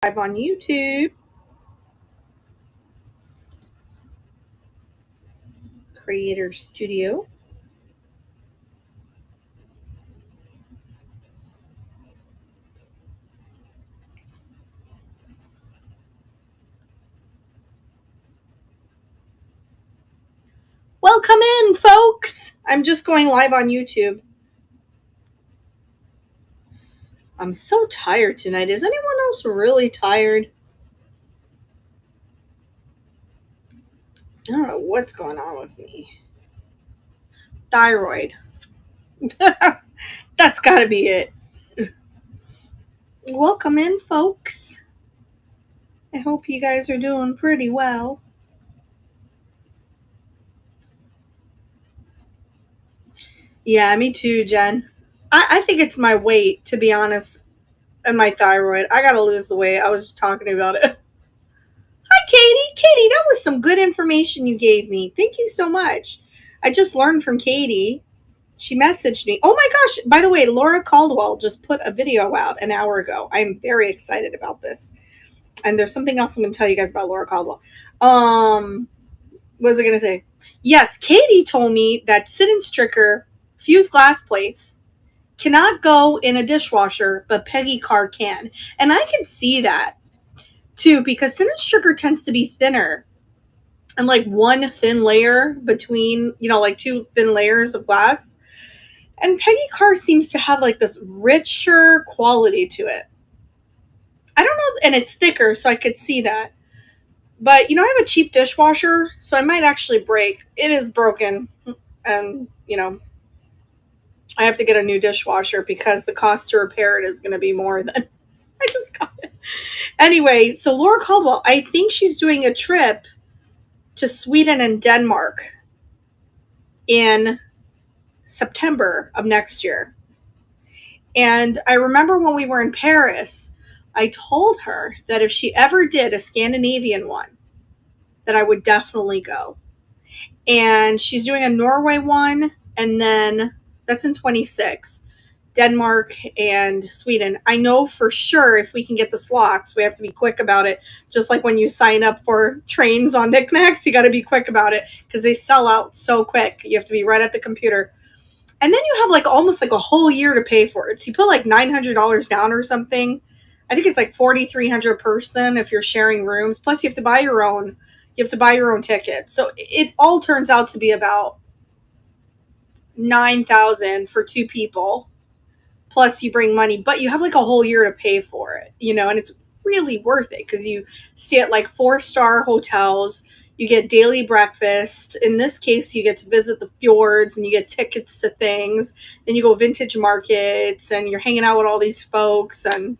Live on YouTube. Creator Studio. Welcome in, folks. I'm just going live on YouTube. I'm so tired tonight. Is anyone else really tired? I don't know what's going on with me. Thyroid. That's got to be it. Welcome in, folks. I hope you guys are doing pretty well. Yeah, me too, Jen. I think it's my weight, to be honest, and my thyroid. I got to lose the weight. I was just talking about it. Hi, Katie. Katie, that was some good information you gave me. Thank you so much. I just learned from Katie. She messaged me. Oh my gosh. By the way, Laura Caldwell just put a video out an hour ago. I'm very excited about this. And there's something else I'm going to tell you guys about Laura Caldwell. What was I going to say? Yes, Katie told me that Sit and Stricker fused glass plates cannot go in a dishwasher, but Peggy Carr can. And I can see that too, because Sit and Stricker tends to be thinner and like one thin layer between, like two thin layers of glass. And Peggy Carr seems to have like this richer quality to it. I don't know, and it's thicker, so I could see that. But I have a cheap dishwasher, so I might actually break. It is broken, and I have to get a new dishwasher because the cost to repair it is going to be more than I just got it. Anyway, so Laura Caldwell, I think she's doing a trip to Sweden and Denmark in September of next year. And I remember when we were in Paris, I told her that if she ever did a Scandinavian one, that I would definitely go. And she's doing a Norway one, and then that's in 26. Denmark and Sweden. I know for sure if we can get the slots, we have to be quick about it. Just like when you sign up for trains on Knickknacks, you got to be quick about it because they sell out so quick. You have to be right at the computer. And then you have like almost like a whole year to pay for it. So you put like $900 down or something. I think it's like $4,300 per person if you're sharing rooms. Plus you have to buy your own. You have to buy your own tickets. So it all turns out to be about $9,000 for two people. Plus you bring money, but you have like a whole year to pay for it, and it's really worth it because you stay at like 4-star hotels. You get daily breakfast. In this case, you get to visit the fjords and you get tickets to things. Then you go vintage markets and you're hanging out with all these folks, and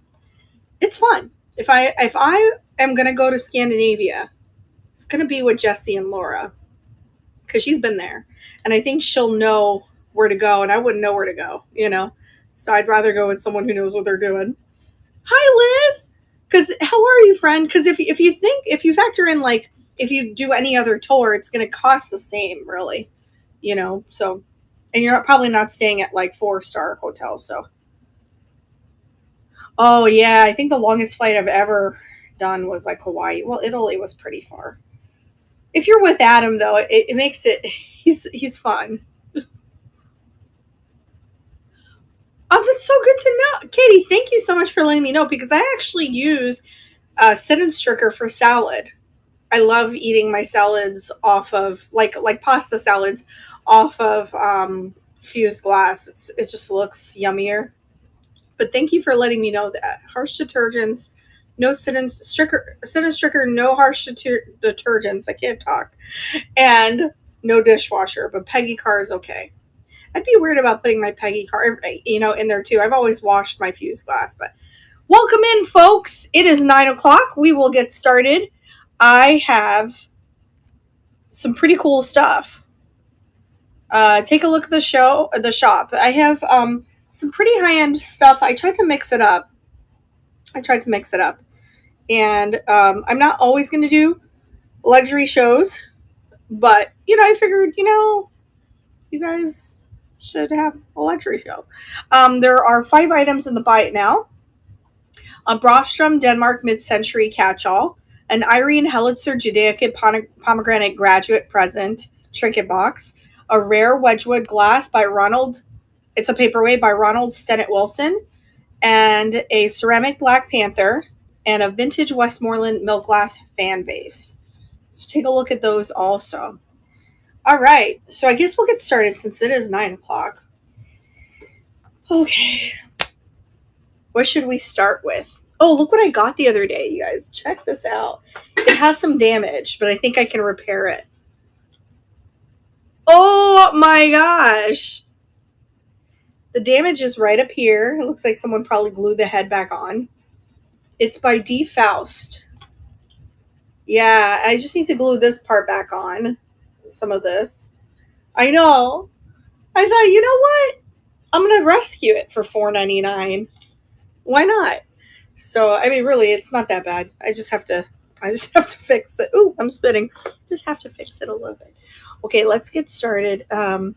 it's fun. If I am going to go to Scandinavia, it's going to be with Jessie and Laura because she's been there. And I think she'll know where to go, and I wouldn't know where to go, So I'd rather go with someone who knows what they're doing. Hi, Liz. Because how are you, friend? Because if you factor in like if you do any other tour, it's going to cost the same, really. So, and you're probably not staying at like 4-star hotels. So, oh yeah, I think the longest flight I've ever done was like Hawaii. Well, Italy was pretty far. If you're with Adam, though, it makes it he's fun. Oh, that's so good to know. Katie, thank you so much for letting me know because I actually use Sit and Stricker for salad. I love eating my salads off of like pasta salads off of fused glass. It just looks yummier. But thank you for letting me know that. Harsh detergents, no Sit and Stricker, no harsh detergents. I can't talk. And no dishwasher, but Peggy Carr is okay. I'd be weird about putting my Peggy Carr, in there too. I've always washed my fused glass, but welcome in, folks. It is 9:00. We will get started. I have some pretty cool stuff. Take a look at the shop. I have some pretty high end stuff. I tried to mix it up. And I'm not always going to do luxury shows, but I figured you guys should have a luxury show. There are 5 items in the buy it now. a Brostrom Denmark mid-century catch-all, an Irene Helitzer Judaica pomegranate graduate present trinket box, a rare Wedgwood glass by Ronald, it's a paperweight by Ronald Stennett Wilson, and a ceramic Black Panther, and a vintage Westmoreland milk glass fan base. So take a look at those also. All right, so I guess we'll get started since it is 9 o'clock. Okay. What should we start with? Oh, look what I got the other day, you guys. Check this out. It has some damage, but I think I can repair it. Oh my gosh. The damage is right up here. It looks like someone probably glued the head back on. It's by D. Faust. Yeah, I just need to glue this part back on. Some of this. I know. I thought, you know what? I'm going to rescue it for $4.99. Why not? So, I mean, really, it's not that bad. I just have to fix it. Ooh, I'm spitting. Just have to fix it a little bit. Okay, let's get started. We're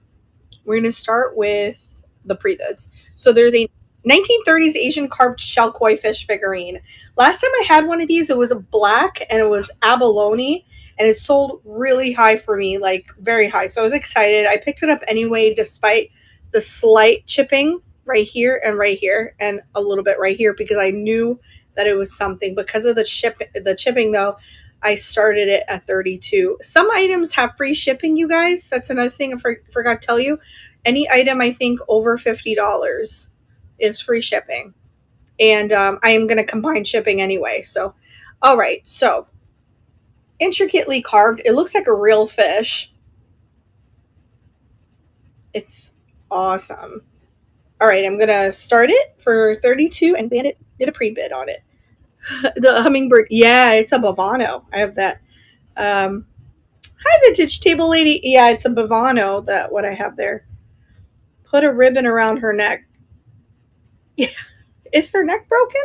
going to start with the pre-bids. So there's a 1930s Asian carved shell koi fish figurine. Last time I had one of these, it was a black and it was abalone, and it sold really high for me, like very high. So I was excited. I picked it up anyway, despite the slight chipping right here and a little bit right here, because I knew that it was something. Because of the chipping though, I started it at 32. Some items have free shipping, you guys. That's another thing I forgot to tell you. Any item I think over $50 is free shipping. And I am going to combine shipping anyway. So, all right. So, intricately carved. It looks like a real fish. It's awesome. All right. I'm going to start it for 32, and Bandit did a pre-bid on it. The hummingbird. Yeah, it's a Bavano. I have that. Hi, vintage table lady. Yeah, it's a Bavano, that what I have there. Put a ribbon around her neck. Yeah. Is her neck broken?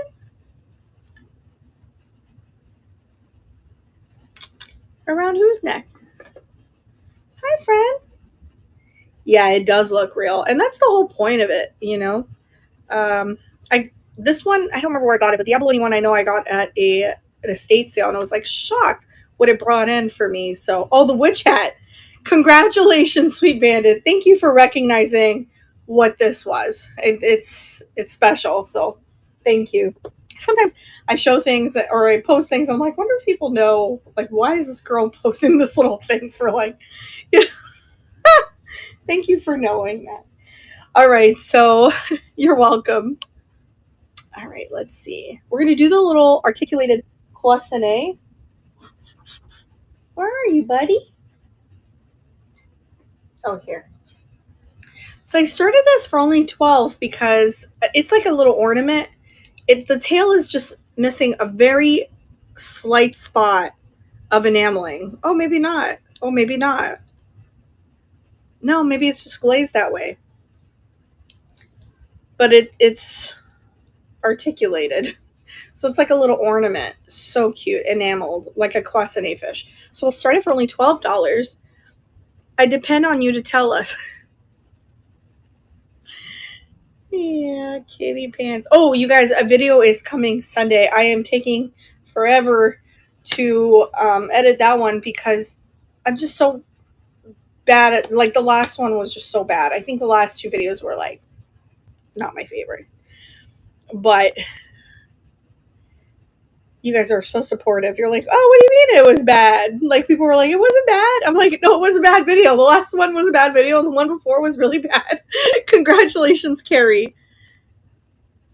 Around whose neck? Hi, friend. Yeah, it does look real. And that's the whole point of it, you know? This one, I don't remember where I got it, but the abalone one I know I got at an estate sale, and I was like shocked what it brought in for me. So, oh, the witch hat. Congratulations, Sweet Bandit. Thank you for recognizing what this was. It's special, so thank you. Sometimes I show things or I post things. I'm like, wonder if people know, like, why is this girl posting this little thing for, like, thank you for knowing that. All right, so you're welcome. All right, let's see. We're going to do the little articulated cloisonne. Where are you, buddy? Oh, here. So I started this for only 12 because it's like a little ornament. The tail is just missing a very slight spot of enameling. Oh, maybe not. Oh, maybe not. No, maybe it's just glazed that way. But it's articulated. So it's like a little ornament. So cute. Enameled. Like a cloisonne fish. So we'll start it for only $12. I depend on you to tell us. Yeah, kitty pants. Oh, you guys, a video is coming Sunday. I am taking forever to edit that one because I'm just so bad at, like, the last one was just so bad. I think the last two videos were, like, not my favorite. But you guys are so supportive. You're like, oh, what do you mean it was bad? Like, people were like, it wasn't bad. I'm like, no, it was a bad video. The last one was a bad video, and the one before was really bad. Congratulations, Carrie.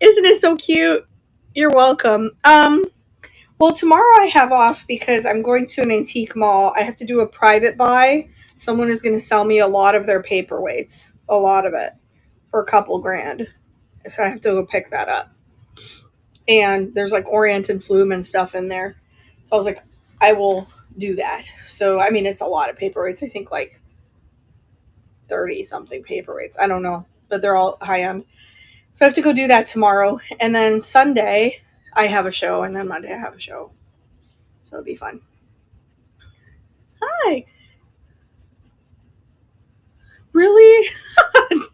Isn't it so cute? You're welcome. Well, tomorrow I have off because I'm going to an antique mall. I have to do a private buy. Someone is going to sell me a lot of their paperweights, a lot of it, for a couple grand. So I have to go pick that up. And there's like Orient and Flume and stuff in there. So I was like, I will do that. So, I mean, it's a lot of paperweights. I think like 30 something paperweights. I don't know, but they're all high end. So I have to go do that tomorrow. And then Sunday I have a show, and then Monday I have a show. So it'll be fun. Hi. Really?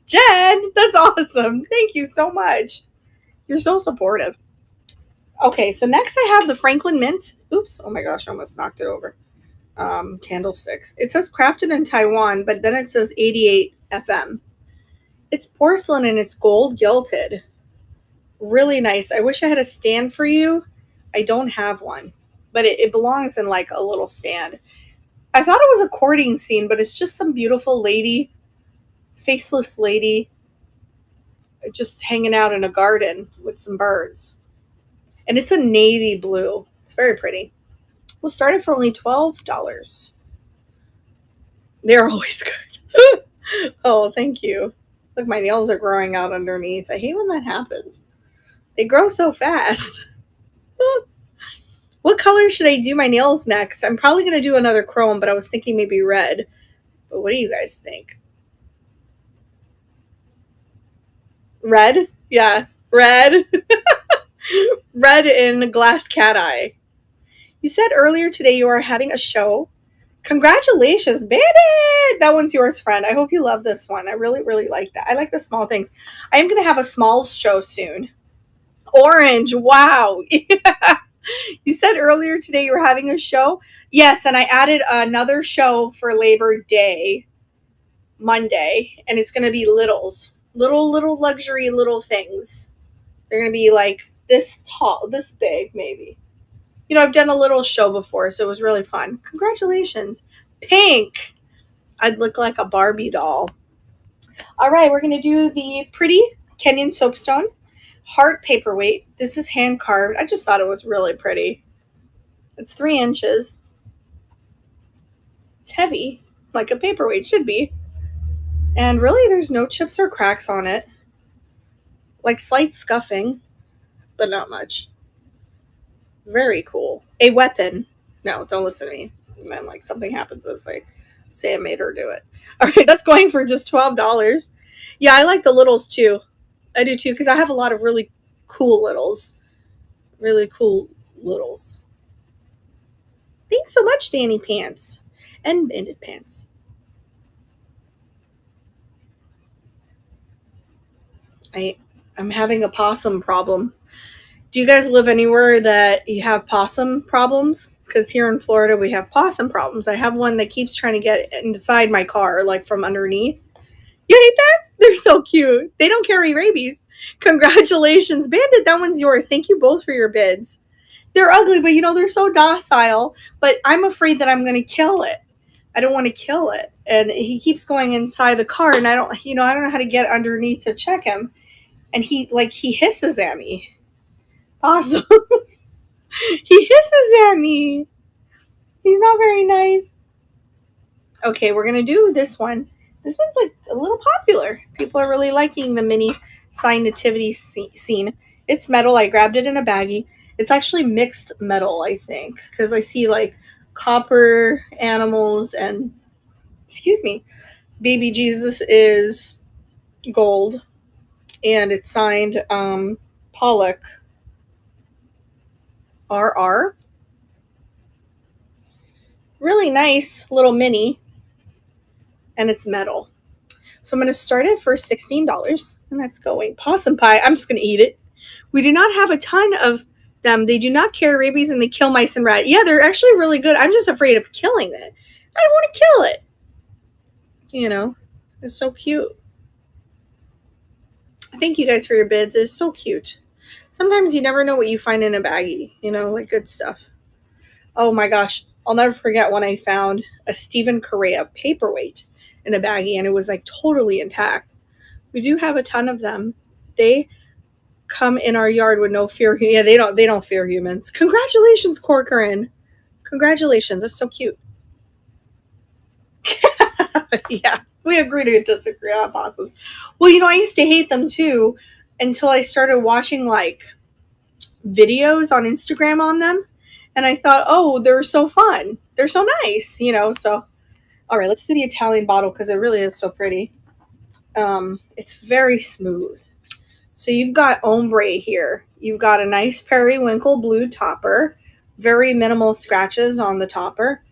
Jen, that's awesome. Thank you so much. You're so supportive. Okay, so next I have the Franklin Mint. Oops, oh my gosh, I almost knocked it over. Candlesticks. It says crafted in Taiwan, but then it says 88 FM. It's porcelain and it's gold gilded. Really nice. I wish I had a stand for you. I don't have one, but it belongs in like a little stand. I thought it was a courting scene, but it's just some beautiful lady, faceless lady, just hanging out in a garden with some birds. And it's a navy blue. It's very pretty. We'll start it for only $12. They're always good. Oh, thank you. Look, my nails are growing out underneath. I hate when that happens. They grow so fast. What color should I do my nails next? I'm probably going to do another chrome, but I was thinking maybe red. But what do you guys think? Red? Yeah, red. Red in glass cat eye. You said earlier today you are having a show. Congratulations, Bandit! That one's yours, friend. I hope you love this one. I really, really like that. I like the small things. I am going to have a smalls show soon. Orange. Wow. You said earlier today you were having a show. Yes, and I added another show for Labor Day, Monday, and it's going to be littles. Little luxury little things. They're going to be like this tall, this big, maybe. You know, I've done a little show before, so it was really fun. Congratulations. Pink. I'd look like a Barbie doll. All right, we're going to do the pretty Kenyan soapstone heart paperweight. This is hand carved. I just thought it was really pretty. It's 3 inches. It's heavy, like a paperweight should be. And really, there's no chips or cracks on it. Like slight scuffing, but not much. Very cool. A weapon. No, don't listen to me. And then like something happens as I say I made her do it. All right, that's going for just $12. Yeah, I like the littles too. I do too, because I have a lot of really cool littles. Really cool littles. Thanks so much, Danny Pants. And Bandit Pants. I'm having a possum problem. Do you guys live anywhere that you have possum problems? Because here in Florida, we have possum problems. I have one that keeps trying to get inside my car, like from underneath. You hate that? They're so cute. They don't carry rabies. Congratulations, Bandit. That one's yours. Thank you both for your bids. They're ugly, but you know, they're so docile. But I'm afraid that I'm going to kill it. I don't want to kill it. And he keeps going inside the car, and I don't know how to get underneath to check him. And he hisses at me. Awesome. He hisses at me. He's not very nice. Okay, we're going to do this one. This one's like a little popular. People are really liking the mini sign nativity scene. It's metal. I grabbed it in a baggie. It's actually mixed metal, I think, because I see like copper animals and, excuse me, baby Jesus is gold. And it's signed Pollock RR. Really nice little mini. And it's metal. So I'm going to start it for $16. And that's going. Possum pie. I'm just going to eat it. We do not have a ton of them. They do not carry rabies and they kill mice and rats. Yeah, they're actually really good. I'm just afraid of killing it. I don't want to kill it. You know, it's so cute. Thank you guys for your bids. It's so cute. Sometimes you never know what you find in a baggie, you know, like good stuff. Oh my gosh. I'll never forget when I found a Stephen Correa paperweight in a baggie and it was like totally intact. We do have a ton of them. They come in our yard with no fear. Yeah, they don't fear humans. Congratulations, Corcoran. Congratulations. That's so cute. Yeah, we agree to disagree on possums. Well, you know, I used to hate them too until I started watching like videos on Instagram on them. And I thought, oh, they're so fun. They're so nice, you know. So, all right, let's do the Italian bottle because it really is so pretty. It's very smooth. So you've got ombre here. You've got a nice periwinkle blue topper. Very minimal scratches on the topper.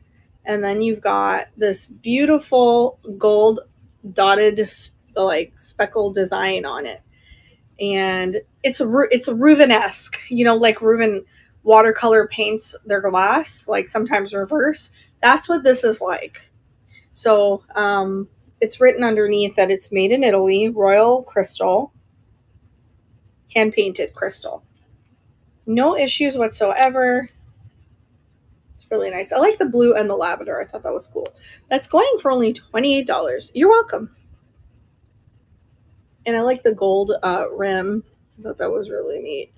And then you've got this beautiful gold dotted like speckle design on it. and it's a Rubenesque, like Ruben watercolor paints their glass, like sometimes reverse. That's what this is like. So it's written underneath that it's made in Italy, royal crystal, hand painted crystal. No issues whatsoever. It's really nice. I like the blue and the lavender. I thought that was cool. That's going for only $28. You're welcome. And I like the gold rim. I thought that was really neat.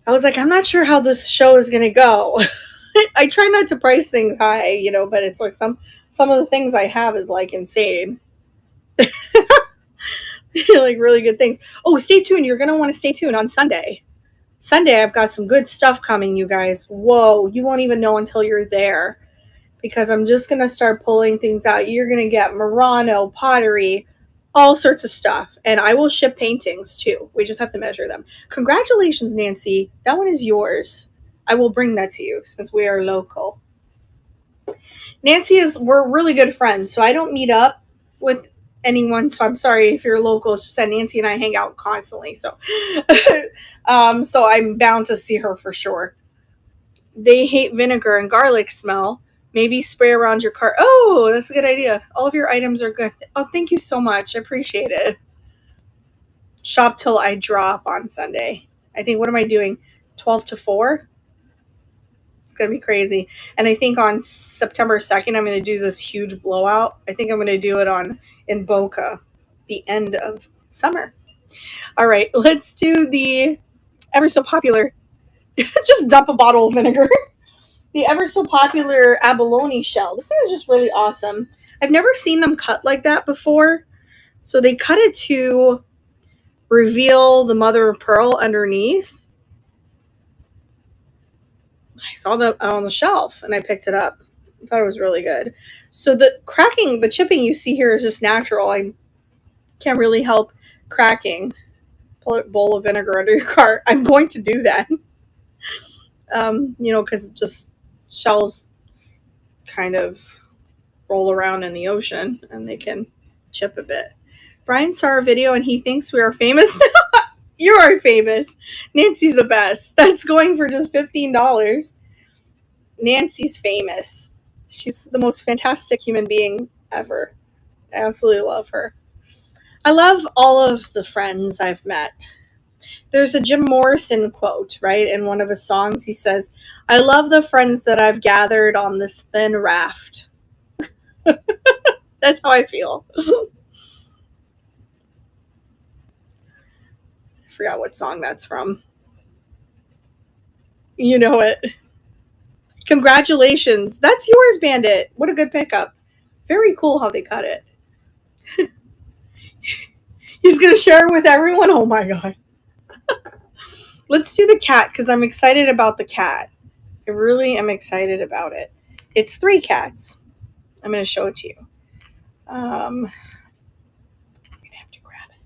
I was like, I'm not sure how this show is going to go. I try not to price things high, but it's like some of the things I have is like insane. Like really good things. Oh, stay tuned. You're going to want to stay tuned on Sunday. Sunday, I've got some good stuff coming, you guys. Whoa, you won't even know until you're there, because I'm just going to start pulling things out. You're going to get Murano, pottery, all sorts of stuff. And I will ship paintings too. We just have to measure them. Congratulations, Nancy. That one is yours. I will bring that to you since we are local. Nancy we're really good friends, so I don't meet up with anyone. So I'm sorry if you're local. It's just that Nancy and I hang out constantly. So, so I'm bound to see her for sure. They hate vinegar and garlic smell. Maybe spray around your car. Oh, that's a good idea. All of your items are good. Oh, thank you so much. I appreciate it. Shop till I drop on Sunday. I think, what am I doing? 12 to 4? It's going to be crazy. And I think on September 2nd, I'm going to do this huge blowout. I think I'm going to do it in Boca, the end of summer. All right, let's do the ever so popular. Just dump a bottle of vinegar. The ever so popular abalone shell. This thing is just really awesome. I've never seen them cut like that before. So they cut it to reveal the mother of pearl underneath. I saw that on the shelf and I picked it up. I thought it was really good. So the cracking, the chipping you see here is just natural. I can't really help cracking. Pull a bowl of vinegar under your cart. I'm going to do that. Because just shells kind of roll around in the ocean and they can chip a bit. Brian saw our video and he thinks we are famous. You are famous. Nancy's the best. That's going for just $15. Nancy's famous. She's the most fantastic human being ever. I absolutely love her. I love all of the friends I've met. There's a Jim Morrison quote, right? In one of his songs, he says, I love the friends that I've gathered on this thin raft. That's how I feel. I forgot what song that's from. You know it. Congratulations. That's yours, Bandit. What a good pickup. Very cool how they cut it. He's going to share it with everyone? Oh my God. Let's do the cat because I'm excited about the cat. I really am excited about it. It's 3 cats. I'm going to show it to you. I'm going to have to grab it.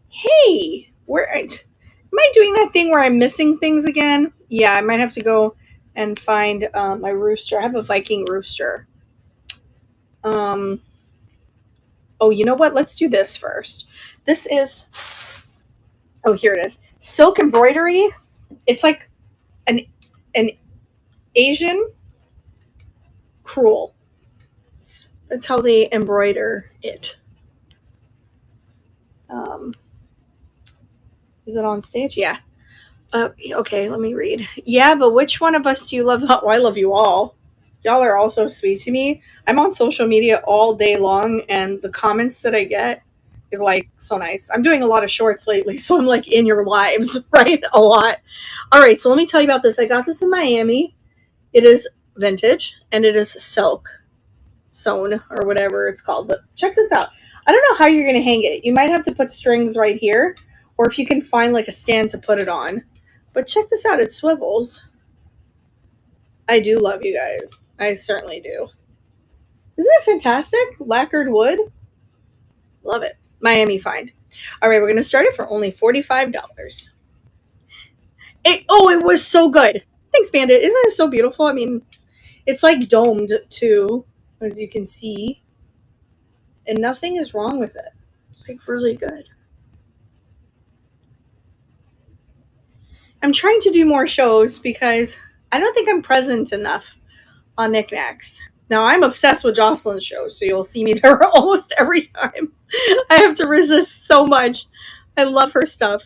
Hey, am I doing that thing where I'm missing things again? Yeah, I might have to go and find my rooster. I have a Viking rooster. Oh, you know what? Let's do this first. This is, here it is. Silk embroidery. It's like an Asian crewel. That's how they embroider it. Is it on stage? Yeah. Okay, let me read. Yeah, but which one of us do you love? Oh, I love you all. Y'all are all so sweet to me. I'm on social media all day long, and the comments that I get is like so nice. I'm doing a lot of shorts lately, so I'm like in your lives, right? A lot. All right, so let me tell you about this. I got this in Miami. It is vintage, and it is silk sewn or whatever it's called. But check this out. I don't know how you're going to hang it. You might have to put strings right here, or if you can find like a stand to put it on. But check this out. It swivels. I do love you guys. I certainly do. Isn't it fantastic? Lacquered wood. Love it. Miami find. All right, we're going to start it for only $45. It was so good. Thanks, Bandit. Isn't it so beautiful? I mean, it's like domed too, as you can see. And nothing is wrong with it. It's like really good. I'm trying to do more shows because I don't think I'm present enough on Knickknacks. Now, I'm obsessed with Jocelyn's shows, so you'll see me there almost every time. I have to resist so much. I love her stuff.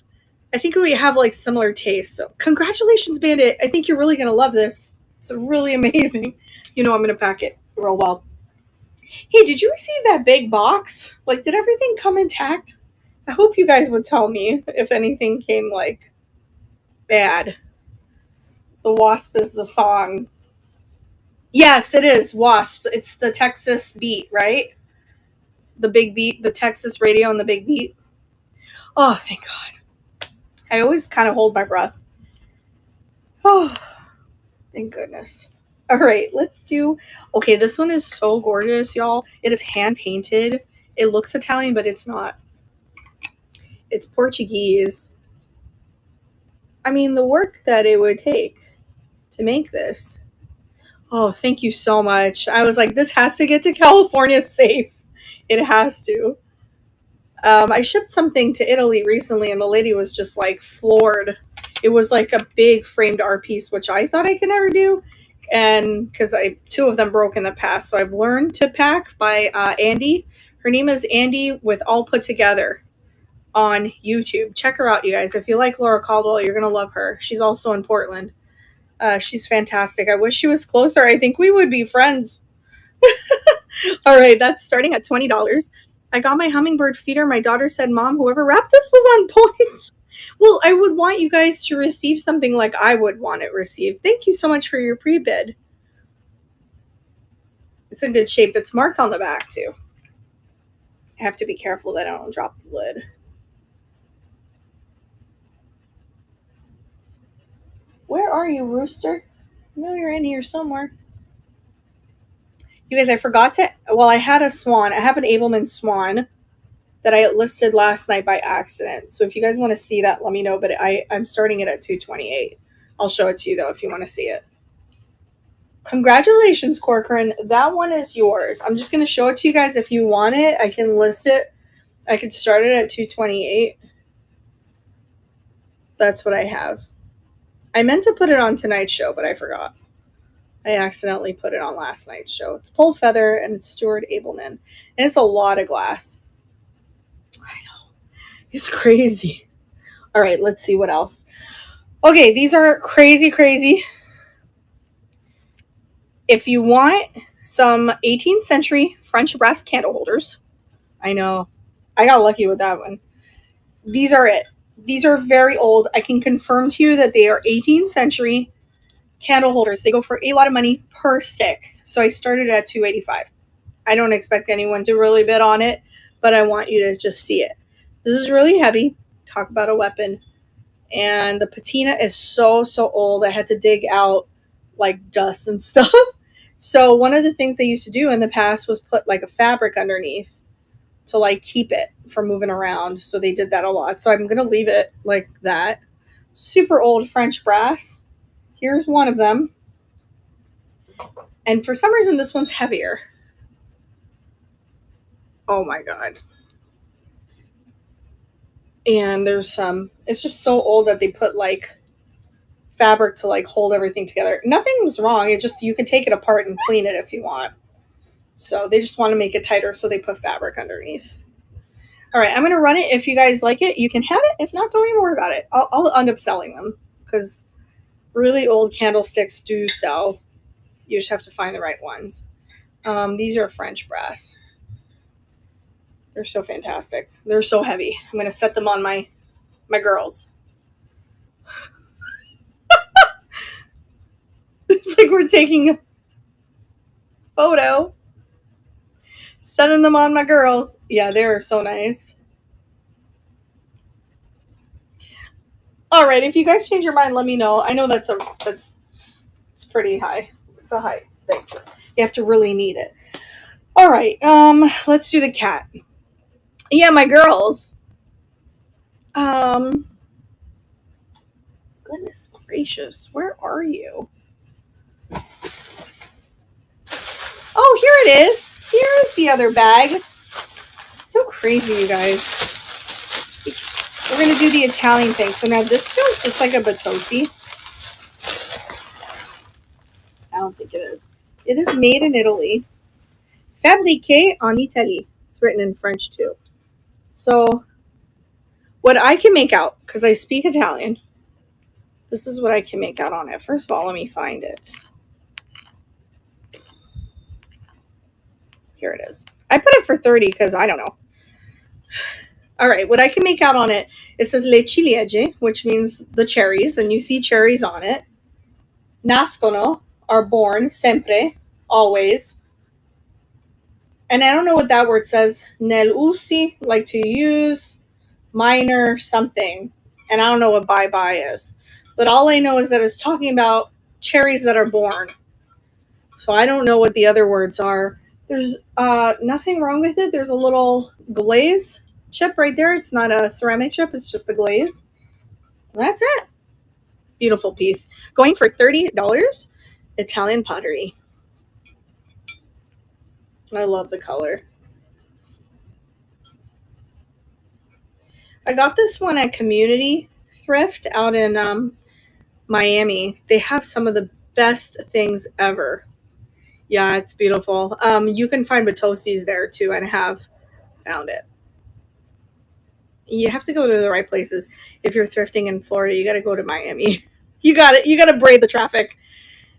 I think we have like similar tastes. So, congratulations, Bandit. I think you're really going to love this. It's really amazing. You know, I'm going to pack it real well. Hey, did you receive that big box? Like, did everything come intact? I hope you guys would tell me if anything came like bad. The Wasp is the song. Yes, it is Wasp. It's the Texas beat, right? The big beat, the Texas radio and the big beat. Oh, thank God. I always kind of hold my breath. Oh, thank goodness. All right, let's do. Okay, this one is so gorgeous, y'all. It is hand painted. It looks Italian, but it's not. It's Portuguese. I mean, the work that it would take to make this. Oh, thank you so much. I was like, this has to get to California safe. It has to. I shipped something to Italy recently, and the lady was just like floored. It was like a big framed art piece, which I thought I could never do, and because two of them broke in the past, so I've learned to pack by Andy. Her name is Andy with All Put Together on YouTube. Check her out, you guys. If you like Laura Caldwell, you're gonna love her. She's also in Portland. She's fantastic. I wish she was closer. I think we would be friends. All right, that's starting at $20. I got my hummingbird feeder. My daughter said, Mom, whoever wrapped this was on point. Well, I would want you guys to receive something like I would want it received. Thank you so much for your pre-bid. It's in good shape. It's marked on the back, too. I have to be careful that I don't drop the lid. Where are you, Rooster? I know you're in here somewhere. You guys, I forgot to. Well, I had a swan. I have an Abelman swan that I listed last night by accident. So if you guys want to see that, let me know. But I'm starting it at 228. I'll show it to you though if you want to see it. Congratulations, Corcoran. That one is yours. I'm just going to show it to you guys. If you want it, I can list it. I could start it at 228. That's what I have. I meant to put it on tonight's show, but I forgot. I accidentally put it on last night's show. It's Pulled Feather and it's Stuart Abelman. And it's a lot of glass. I know. It's crazy. All right, let's see what else. Okay, these are crazy, crazy. If you want some 18th century French brass candle holders, I know. I got lucky with that one. These are it. These are very old. I can confirm to you that they are 18th century candle holders. They go for a lot of money per stick. So I started at $285. I don't expect anyone to really bid on it, but I want you to just see it. This is really heavy. Talk about a weapon. And the patina is so old. I had to dig out like dust and stuff. So one of the things they used to do in the past was put like a fabric underneath to like keep it from moving around. So they did that a lot. So I'm going to leave it like that. Super old French brass. Here's one of them. And for some reason, this one's heavier. Oh my God. And there's some, it's just so old that they put like fabric to like hold everything together. Nothing's wrong. It just, you can take it apart and clean it if you want. So they just want to make it tighter. So they put fabric underneath. All right. I'm going to run it. If you guys like it, you can have it. If not, don't even worry about it. I'll end up selling them because really old candlesticks do sell. You just have to find the right ones. These are French brass. They're so fantastic. They're so heavy. I'm going to set them on my girls. It's like we're taking a photo. Setting them on my girls. Yeah, they're so nice. All right, if you guys change your mind, let me know. I know it's pretty high. It's a high thing. You have to really need it. All right, let's do the cat. Yeah, my girls. Goodness gracious, where are you? Oh, here it is. Here's the other bag. So crazy, you guys. We're going to do the Italian thing. So now this feels just like a Batosi. I don't think it is. It is made in Italy. Fabriqué en Italie. It's written in French too. So what I can make out, because I speak Italian, this is what I can make out on it. First of all, let me find it. Here it is. I put it for 30 because I don't know. All right, what I can make out on it, it says le ciliegie, which means the cherries, and you see cherries on it. Nascono, are born, sempre, always. And I don't know what that word says. Nel usi, like to use, minor, something. And I don't know what bye-bye is. But all I know is that it's talking about cherries that are born. So I don't know what the other words are. There's nothing wrong with it. There's a little glaze chip right there. It's not a ceramic chip. It's just the glaze. That's it. Beautiful piece. Going for $30. Italian pottery. I love the color. I got this one at Community Thrift out in Miami. They have some of the best things ever. Yeah, it's beautiful. You can find Batosis there too, and have found it. You have to go to the right places. If you're thrifting in Florida, you got to go to Miami. You got it. You got to brave the traffic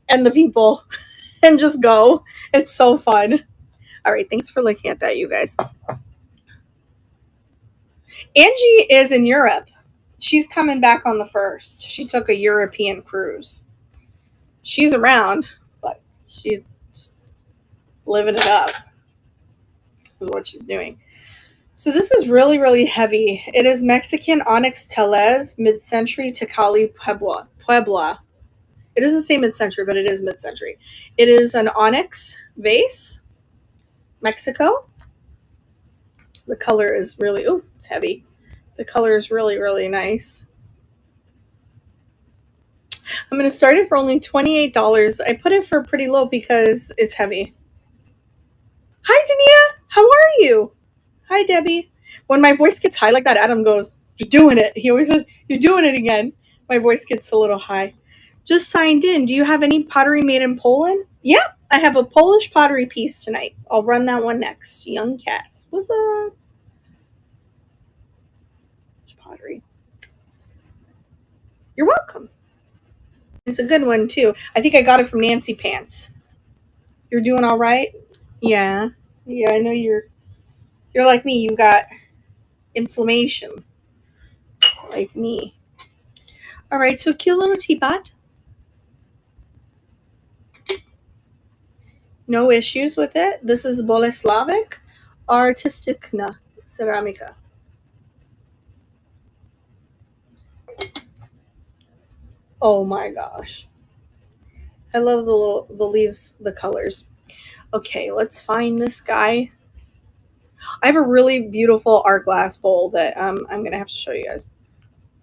and the people and just go. It's so fun. All right, thanks for looking at that, you guys. Angie is in Europe. She's coming back on the 1st. She took a European cruise. She's around, but she's living it up is what she's doing. So this is really, really heavy. It is Mexican onyx Telez mid-century Tecali Puebla. It doesn't say mid-century, but it is mid-century. It is an onyx vase, Mexico. The color is really, oh, it's heavy. The color is really, really nice. I'm going to start it for only $28. I put it for pretty low because it's heavy. Hi, Dania. How are you? Hi, Debbie. When my voice gets high like that, Adam goes, "You're doing it." He always says, "You're doing it again." My voice gets a little high. Just signed in. Do you have any pottery made in Poland? Yeah, I have a Polish pottery piece tonight. I'll run that one next. Young Cats. What's up? Pottery. You're welcome. It's a good one, too. I think I got it from Nancy Pants. You're doing all right? Yeah. Yeah, I know you're like me. You got inflammation. Like me. All right, so cute little teapot. No issues with it. This is Boleslavic Artisticna Ceramica. Oh my gosh. I love the leaves, the colors. Okay, let's find this guy. I have a really beautiful art glass bowl that I'm going to have to show you guys.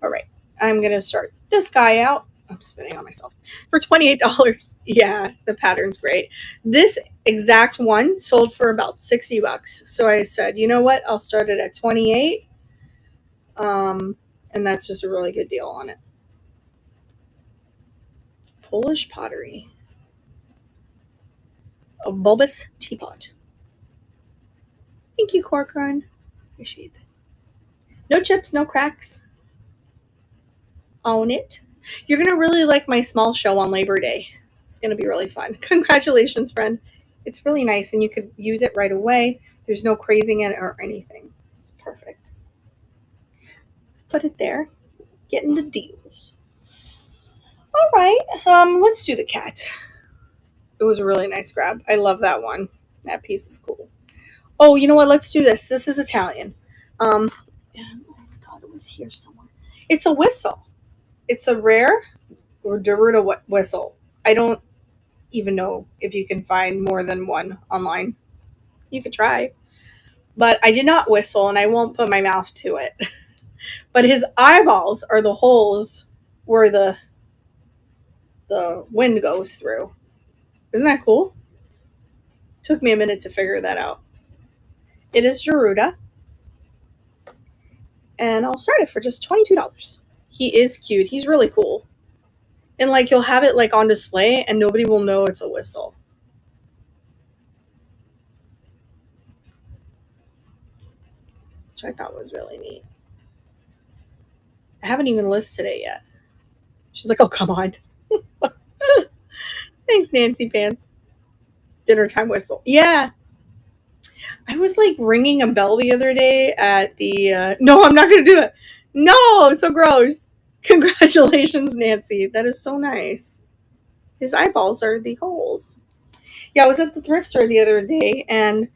All right, I'm going to start this guy out. I'm spinning on myself. For $28. Yeah, the pattern's great. This exact one sold for about $60. So I said, you know what? I'll start it at 28. And that's just a really good deal on it. Polish pottery. A bulbous teapot. Thank you, Corcoran. Appreciate it. No chips, no cracks. Own it. You're going to really like my small show on Labor Day. It's going to be really fun. Congratulations, friend. It's really nice, and you could use it right away. There's no crazing in it or anything. It's perfect. Put it there. Getting the deals. All right. Let's do the cat. It was a really nice grab. I love that one. That piece is cool. Oh, you know what? Let's do this. This is Italian. I thought it was here somewhere. It's a whistle. It's a rare or Deruta whistle. I don't even know if you can find more than one online. You could try. But I did not whistle, and I won't put my mouth to it. But his eyeballs are the holes where the wind goes through. Isn't that cool? Took me a minute to figure that out. It is Deruta. And I'll start it for just $22. He is cute. He's really cool. And like you'll have it like on display and nobody will know it's a whistle. Which I thought was really neat. I haven't even listed it yet. She's like, oh, come on. Thanks, Nancy Pants. Dinner time whistle. Yeah. I was like ringing a bell the other day at the. No, I'm not going to do it. No, so gross. Congratulations, Nancy. That is so nice. His eyeballs are the holes. Yeah, I was at the thrift store the other day and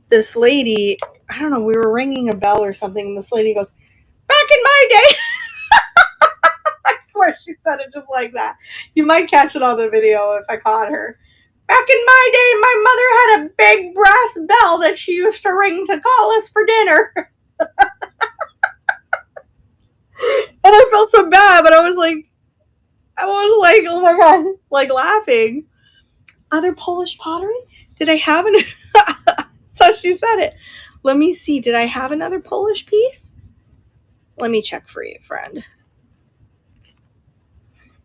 this lady, I don't know, we were ringing a bell or something, and this lady goes, back in my day. I swear she said it just like that. You might catch it on the video if I caught her. Back in my day, my mother had a big brass bell that she used to ring to call us for dinner. And I felt so bad, but I was like, oh my God, like laughing. Other Polish pottery? Did I have an... So she said it. Let me see. Did I have another Polish piece? Let me check for you, friend.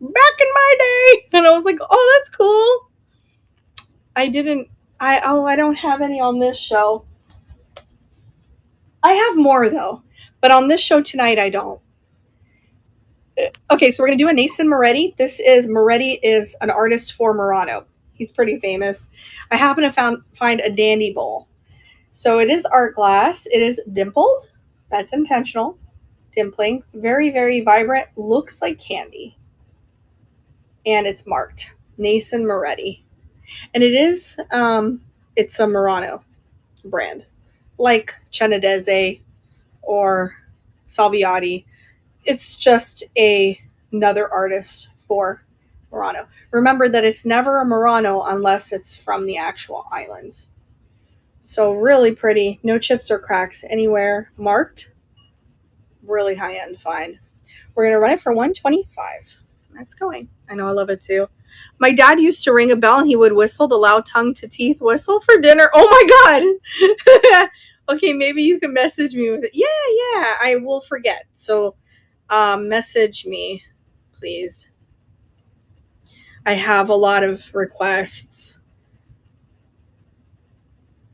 Back in my day. And I was like, oh, that's cool. I don't have any on this show. I have more though. But on this show tonight, I don't. Okay, so we're going to do a Nathan Moretti. Moretti is an artist for Murano. He's pretty famous. I happen to find a dandy bowl. So it is art glass. It is dimpled. That's intentional. Dimpling. Very, very vibrant. Looks like candy. And it's marked Nathan Moretti. And it is, it's a Murano brand. Like Cenedese or Salviati. It's just another artist for Murano. Remember that it's never a Murano unless it's from the actual islands. So really pretty. No chips or cracks anywhere. Marked. Really high-end find. We're going to run it for $125. That's going. I know, I love it too. My dad used to ring a bell and he would whistle the loud tongue to teeth whistle for dinner. Oh my God. Okay, maybe you can message me with it. Yeah, I will forget. So message me, please. I have a lot of requests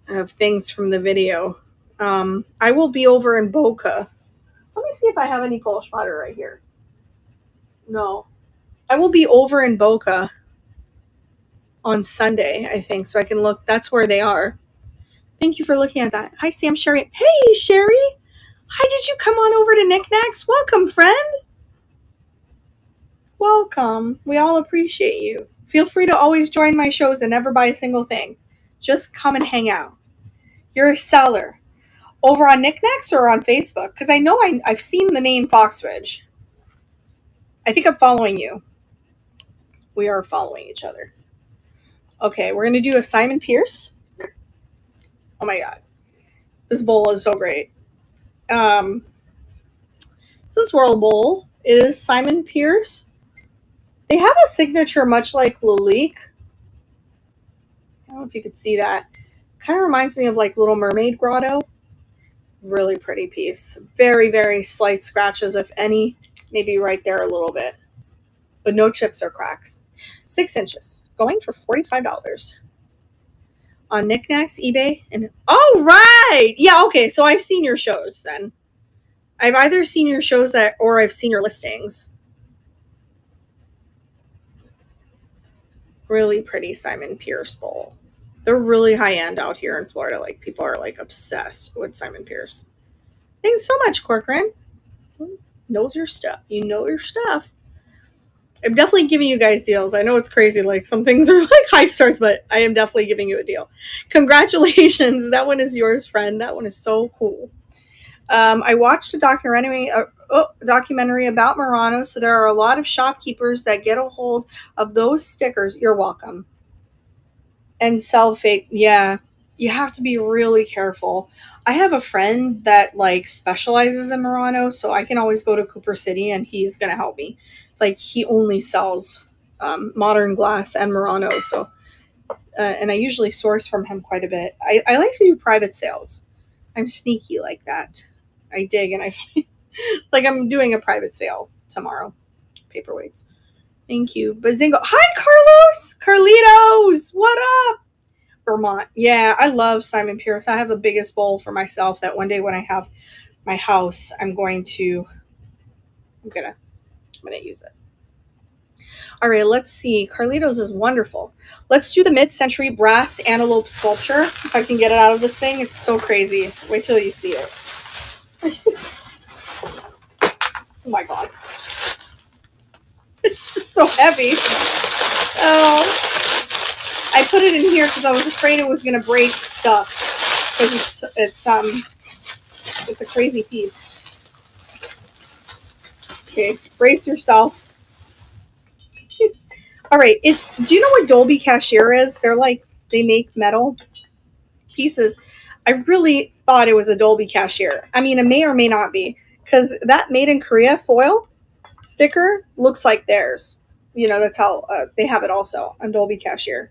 of things from the video. I will be over in Boca. Let me see if I have any Polish water right here. No. I will be over in Boca on Sunday, I think, so I can look. That's where they are. Thank you for looking at that. Hi, Sam, Sherry. Hey, Sherry. Hi, did you come on over to Knickknacks? Welcome, friend. Welcome. We all appreciate you. Feel free to always join my shows and never buy a single thing. Just come and hang out. You're a seller. Over on Knickknacks or on Facebook? Because I know I've seen the name Foxridge. I think I'm following you. We are following each other. Okay, we're going to do a Simon Pierce. Oh my God. This bowl is so great. It's a swirl bowl. It is Simon Pierce. They have a signature much like Lalique. I don't know if you could see that. Kind of reminds me of like Little Mermaid Grotto. Really pretty piece. Very, very slight scratches, if any. Maybe right there a little bit. But no chips or cracks. 6 inches. Going for $45. On Knickknacks, eBay, and all right. Yeah, okay. So I've seen your shows then. I've either seen your shows or I've seen your listings. Really pretty Simon Pierce bowl. They're really high end out here in Florida. Like people are like obsessed with Simon Pierce. Thanks so much, Corcoran. Knows your stuff. You know your stuff. I'm definitely giving you guys deals. I know it's crazy. Like some things are like high starts, but I am definitely giving you a deal. Congratulations. That one is yours, friend. That one is so cool. I watched a documentary about Murano. So there are a lot of shopkeepers that get a hold of those stickers. You're welcome. And sell fake. Yeah. You have to be really careful. I have a friend that like specializes in Murano, so I can always go to Cooper City and he's going to help me. Like he only sells modern glass and Murano. So, and I usually source from him quite a bit. I like to do private sales. I'm sneaky like that. I dig and I find like I'm doing a private sale tomorrow. Paperweights. Thank you. Bazingo. Hi, Carlos. Carlitos. What up? Vermont. Yeah, I love Simon Pierce. I have the biggest bowl for myself that one day when I have my house, I'm gonna use it. All right, let's see. Carlitos is wonderful. Let's do the mid-century brass antelope sculpture. If I can get it out of this thing, it's so crazy. Wait till you see it. Oh my god. It's just so heavy. Oh. I put it in here because I was afraid it was gonna break stuff. Because it's a crazy piece. Okay, brace yourself. All right, do you know what Dolby Cashier is? They make metal pieces. I really thought it was a Dolby Cashier. I mean, it may or may not be because that Made in Korea foil sticker looks like theirs. You know, that's how they have it also on Dolby Cashier.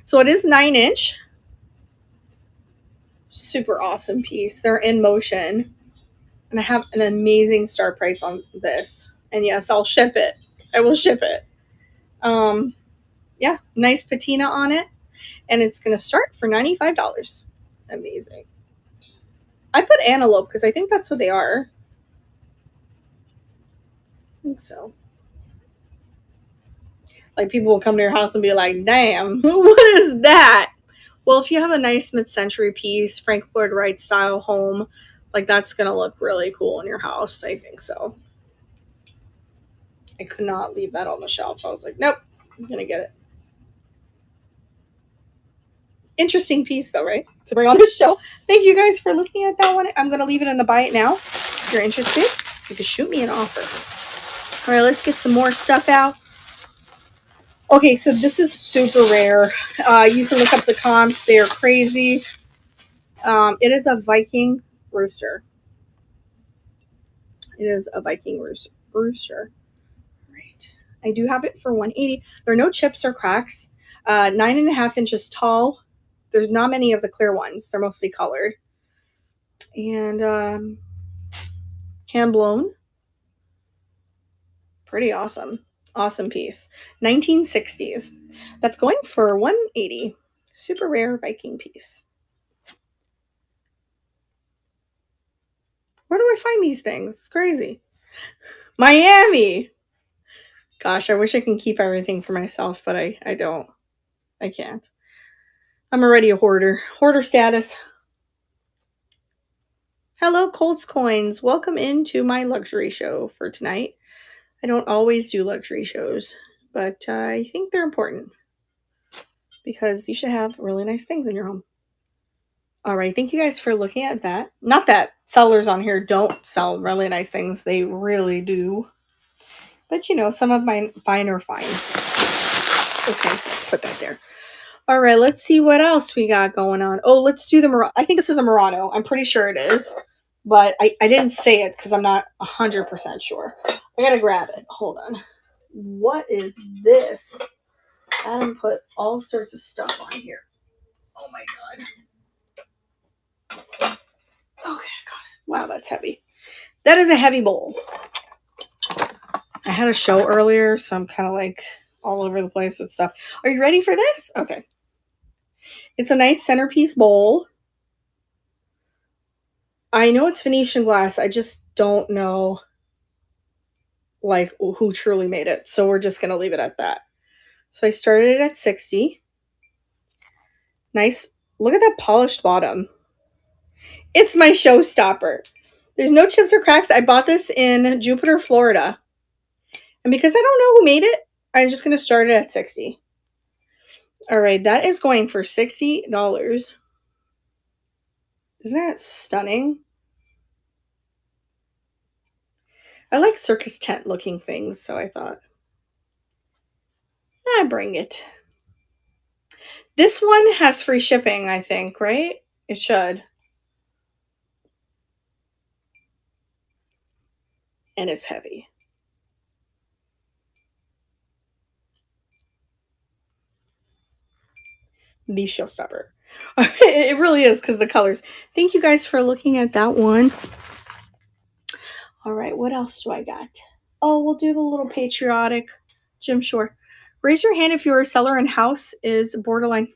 So it is 9-inch. Super awesome piece. They're in motion. And I have an amazing start price on this. And yes, I'll ship it. I will ship it. Yeah, nice patina on it. And it's going to start for $95. Amazing. I put antelope because I think that's what they are. I think so. Like people will come to your house and be like, damn, what is that? Well, if you have a nice mid-century piece, Frank Lloyd Wright style home, like that's going to look really cool in your house. I think so. I could not leave that on the shelf. I was like, nope, I'm going to get it. Interesting piece though, right? To bring on the show. Thank you guys for looking at that one. I'm going to leave it in the buy it now. If you're interested, you can shoot me an offer. All right, let's get some more stuff out. Okay, so this is super rare. You can look up the comps. They are crazy. It is a Viking rooster. It is a Viking rooster. Right. I do have it for $180. There are no chips or cracks. 9.5 inches tall. There's not many of the clear ones. They're mostly colored. And hand blown. Pretty awesome. Awesome piece. 1960s. That's going for $180. Super rare Viking piece. Where do I find these things? It's crazy. Miami. Gosh, I wish I can keep everything for myself, but I don't. I can't. I'm already a hoarder. Hoarder status. Hello, Colts Coins. Welcome into my luxury show for tonight. I don't always do luxury shows, but I think they're important because you should have really nice things in your home. All right, thank you guys for looking at that. Not that sellers on here don't sell really nice things. They really do. But, you know, some of my finer finds. Okay, let's put that there. All right, let's see what else we got going on. Oh, let's do the Murano. I think this is a Murano. I'm pretty sure it is. But I didn't say it because I'm not 100% sure. I got to grab it. Hold on. What is this? Adam put all sorts of stuff on here. Oh, my God. Okay, I got it. Wow, that's heavy. That is a heavy bowl. I had a show earlier, so I'm kind of like all over the place with stuff. Are you ready for this? Okay. It's a nice centerpiece bowl. I know it's Venetian glass. I just don't know like who truly made it. So we're just going to leave it at that. So I started it at 60. Nice. Look at that polished bottom. It's my showstopper. There's no chips or cracks. I bought this in Jupiter, Florida. And because I don't know who made it, I'm just going to start it at 60. All right, that is going for $60. Isn't that stunning? I like circus tent looking things, so I thought I bring it. This one has free shipping, I think, right? It should. And it's heavy. The showstopper. It really is because the colors. Thank you guys for looking at that one. All right, what else do I got? Oh, we'll do the little patriotic Jim Shore. Raise your hand if your seller in house is borderline.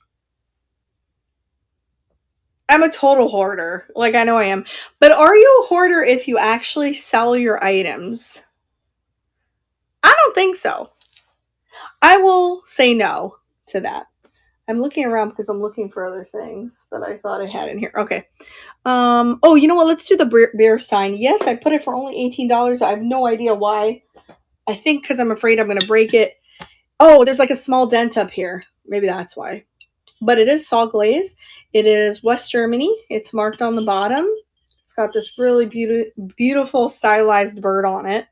I'm a total hoarder. Like, I know I am. But are you a hoarder if you actually sell your items? I don't think so. I will say no to that. I'm looking around because I'm looking for other things that I thought I had in here. Okay. Oh, you know what? Let's do the beer stein. Yes, I put it for only $18. I have no idea why. I think because I'm afraid I'm going to break it. Oh, there's like a small dent up here. Maybe that's why. But it is salt glaze. It is West Germany. It's marked on the bottom. It's got this really beautiful stylized bird on it.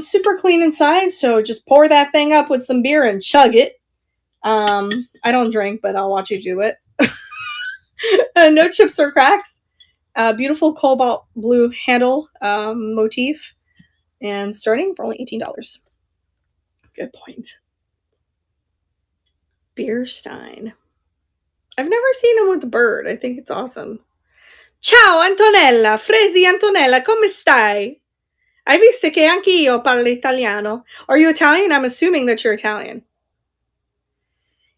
Super clean inside, so just pour that thing up with some beer and chug it. I don't drink, but I'll watch you do it. No chips or cracks. Beautiful cobalt blue handle motif, and starting for only $18. Good point. Beer stein. I've never seen him with a bird. I think it's awesome. Ciao Antonella, Fresi Antonella, come stai? Hai visto che anch'io parlo italiano? Are you Italian? I'm assuming that you're Italian.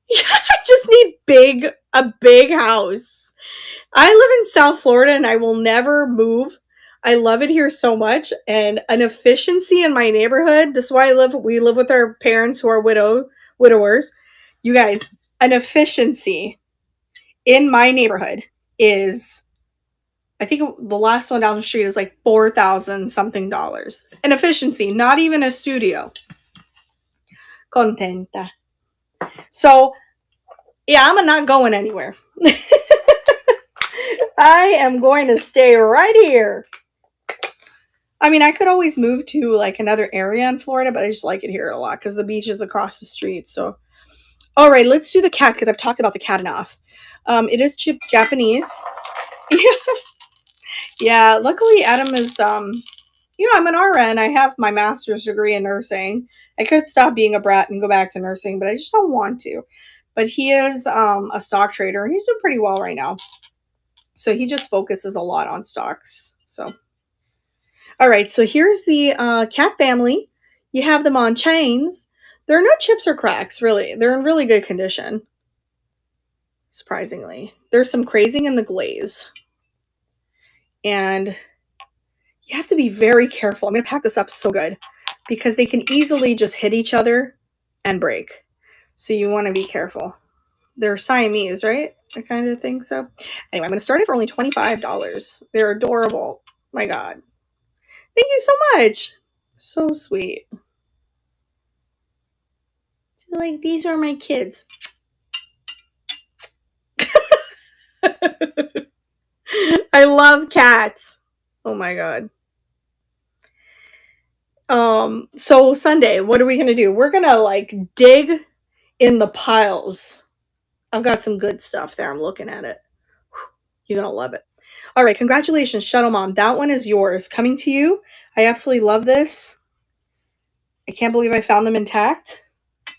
Yeah, I just need a big house. I live in South Florida and I will never move. I love it here so much, and an efficiency in my neighborhood. This is why we live with our parents who are widowers. You guys, an efficiency in my neighborhood is, I think the last one down the street is like $4,000 something. An efficiency, not even a studio. Contenta. So, yeah, I'm not going anywhere. I am going to stay right here. I mean, I could always move to like another area in Florida, but I just like it here a lot because the beach is across the street. So, all right, let's do the cat because I've talked about the cat enough. It is Japanese. Yeah, luckily Adam is, I'm an RN. I have my master's degree in nursing. I could stop being a brat and go back to nursing, but I just don't want to. But he is a stock trader, and he's doing pretty well right now. So he just focuses a lot on stocks. So, all right. So here's the cat family. You have them on chains. There are no chips or cracks, really. They're in really good condition. Surprisingly, there's some crazing in the glaze, and you have to be very careful. I'm going to pack this up so good because they can easily just hit each other and break. So you want to be careful. They're Siamese, right? I kind of think so. Anyway, I'm going to start it for only $25. They're adorable. My God. Thank you so much. So sweet. So, like, these are my kids. I love cats. Oh my God. So Sunday, what are we going to do? We're going to like dig in the piles. I've got some good stuff there. I'm looking at it. You're going to love it. All right. Congratulations, Shuttle Mom. That one is yours. Coming to you. I absolutely love this. I can't believe I found them intact,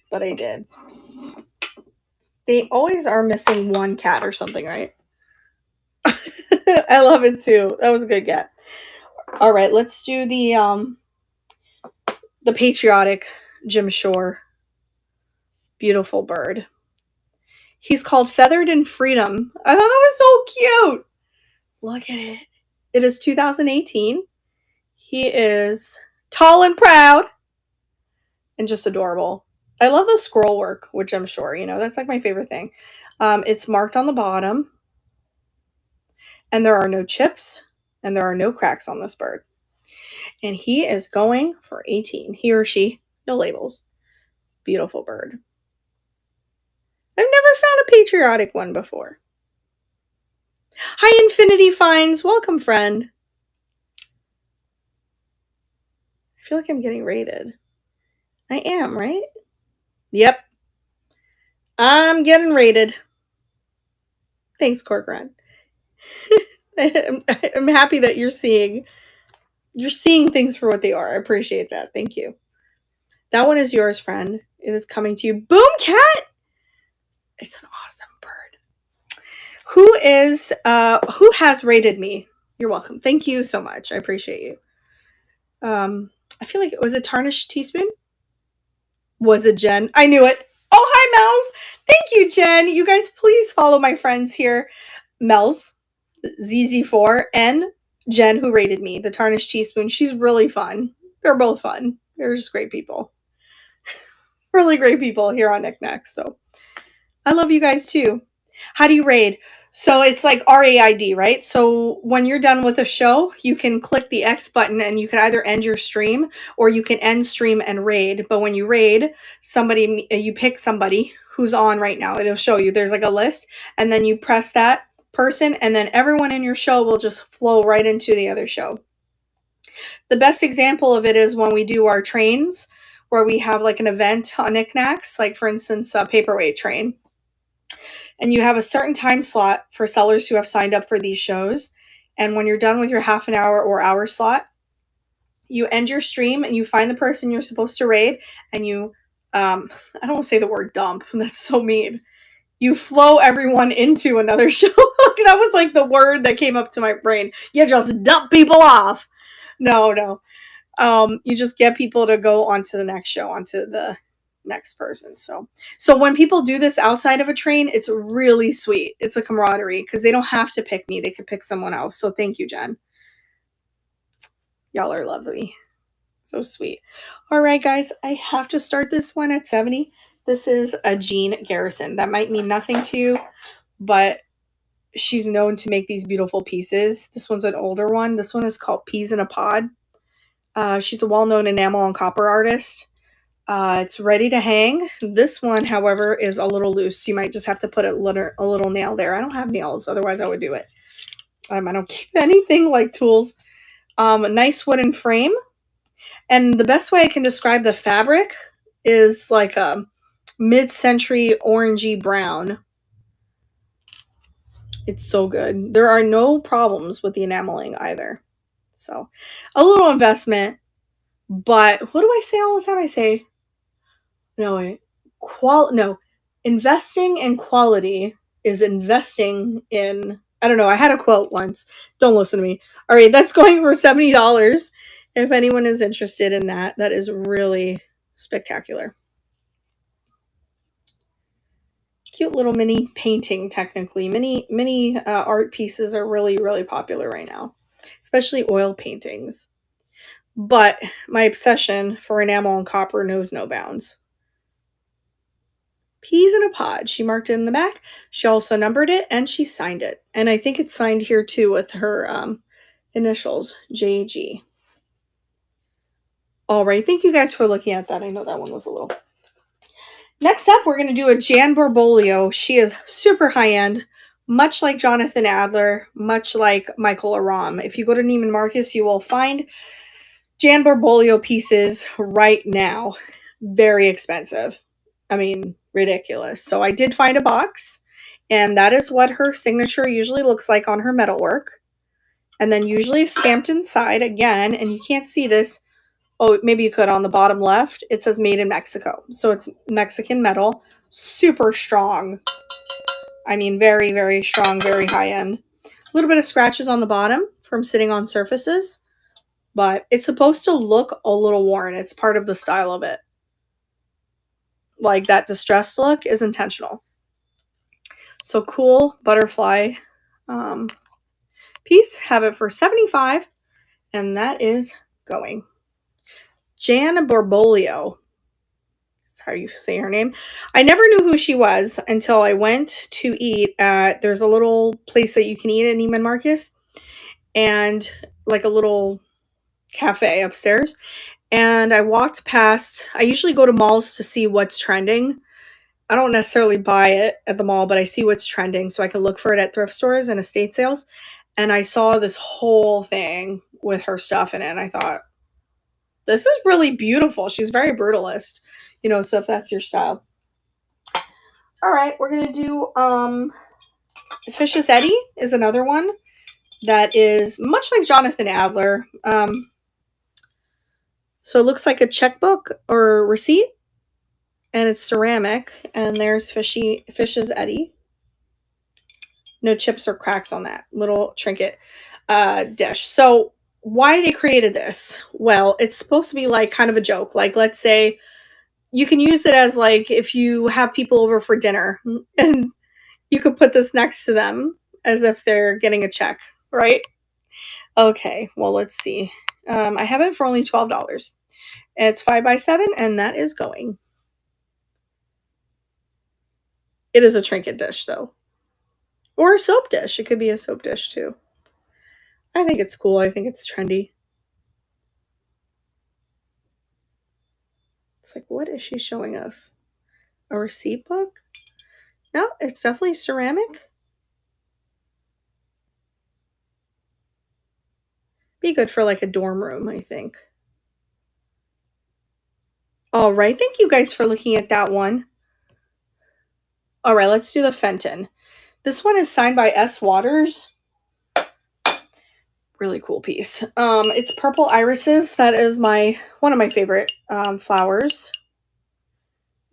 but I did. They always are missing one cat or something, right? I love it too. That was a good get. All right. Let's do the patriotic Jim Shore. Beautiful bird. He's called Feathered in Freedom. I thought that was so cute. Look at it. It is 2018. He is tall and proud and just adorable. I love the scroll work, which I'm sure, that's like my favorite thing. It's marked on the bottom, and there are no chips, and there are no cracks on this bird. And he is going for 18. He or she, no labels. Beautiful bird. I've never found a patriotic one before. Hi, Infinity Finds. Welcome, friend. I feel like I'm getting rated. I am, right? Yep. I'm getting rated. Thanks, Corcoran. I'm happy that you're seeing things for what they are. I appreciate that. Thank you. That one is yours, friend. It is coming to you. Boom Cat! It's an awesome bird. Who has rated me? You're welcome. Thank you so much. I appreciate you. I feel like it was a tarnished teaspoon. Was it Jen? I knew it. Oh, hi, Mel's. Thank you, Jen. You guys, please follow my friends here. Mel's, ZZ4, and Jen, who rated me, the tarnished teaspoon. She's really fun. They're both fun. They're just great people. Really great people here on Knickknacks. So I love you guys too. How do you raid? So it's like RAID, right? So when you're done with a show, you can click the X button and you can either end your stream or you can end stream and raid. But when you raid somebody, you pick somebody who's on right now. It'll show you there's like a list, and then you press that person, and then everyone in your show will just flow right into the other show. The best example of it is when we do our trains, where we have like an event on Knickknacks, like for instance, a paperweight train. And you have a certain time slot for sellers who have signed up for these shows. And when you're done with your half an hour or hour slot, you end your stream and you find the person you're supposed to raid, and you, I don't want to say the word dump. That's so mean. You flow everyone into another show. That was like the word that came up to my brain. You just dump people off. No. You just get people to go onto the next show, onto the next person. So when people do this outside of a train, it's really sweet. It's a camaraderie because they don't have to pick me. They could pick someone else. So thank you, Jen. Y'all are lovely. So sweet. All right, guys, I have to start this one at 70. This is a Jean Garrison. That might mean nothing to you, but she's known to make these beautiful pieces. This one's an older one. This one is called Peas in a Pod. She's a well-known enamel and copper artist. It's ready to hang. This one, however, is a little loose. You might just have to put a little nail there. I don't have nails, otherwise I would do it. I don't keep anything like tools. A nice wooden frame. And the best way I can describe the fabric is like a mid-century orangey brown. It's so good. There are no problems with the enameling either. So, a little investment. But what do I say all the time? I say, investing in quality is investing in, I don't know, I had a quote once. Don't listen to me. All right, that's going for $70. If anyone is interested in that, that is really spectacular. Cute little mini painting, technically. Mini art pieces are really, really popular right now, especially oil paintings. But my obsession for enamel and copper knows no bounds. Peas in a Pod. She marked it in the back. She also numbered it and she signed it. And I think it's signed here too with her initials, JG. All right. Thank you guys for looking at that. I know that one was a little. Next up, we're going to do a Jan Borbolio. She is super high-end, much like Jonathan Adler, much like Michael Aram. If you go to Neiman Marcus, you will find Jan Borbolio pieces right now. Very expensive. I mean, ridiculous. So I did find a box, and that is what her signature usually looks like on her metalwork. And then usually stamped inside again, and you can't see this. Oh, maybe you could on the bottom left. It says made in Mexico. So it's Mexican metal, super strong. I mean, very, very strong, very high end. A little bit of scratches on the bottom from sitting on surfaces, but it's supposed to look a little worn. It's part of the style of it. Like that distressed look is intentional. So cool butterfly piece. Have it for $75, and that is going. Jan Borbolio is how you say her name. I never knew who she was until I went to eat at, there's a little place that you can eat at Neiman Marcus, and like a little cafe upstairs. And I walked past, I usually go to malls to see what's trending. I don't necessarily buy it at the mall, but I see what's trending so I can look for it at thrift stores and estate sales. And I saw this whole thing with her stuff in it, and I thought, this is really beautiful. She's very brutalist, so if that's your style. All right, we're going to do Fish's Eddie is another one that is much like Jonathan Adler. So it looks like a checkbook or receipt, and it's ceramic, and there's Fish's Eddie. No chips or cracks on that little trinket dish. So why they created this? Well, it's supposed to be like kind of a joke. Like, let's say you can use it as like if you have people over for dinner and you could put this next to them as if they're getting a check, right? Okay, well, let's see. I have it for only $12. It's 5x7, and that is going. It is a trinket dish, though. Or a soap dish. It could be a soap dish, too. I think it's cool. I think it's trendy. It's like, what is she showing us? A receipt book? No, it's definitely ceramic. Be good for like a dorm room, I think. All right. Thank you guys for looking at that one. All right, let's do the Fenton. This one is signed by S. Waters. Really cool piece. It's purple irises. That is one of my favorite flowers.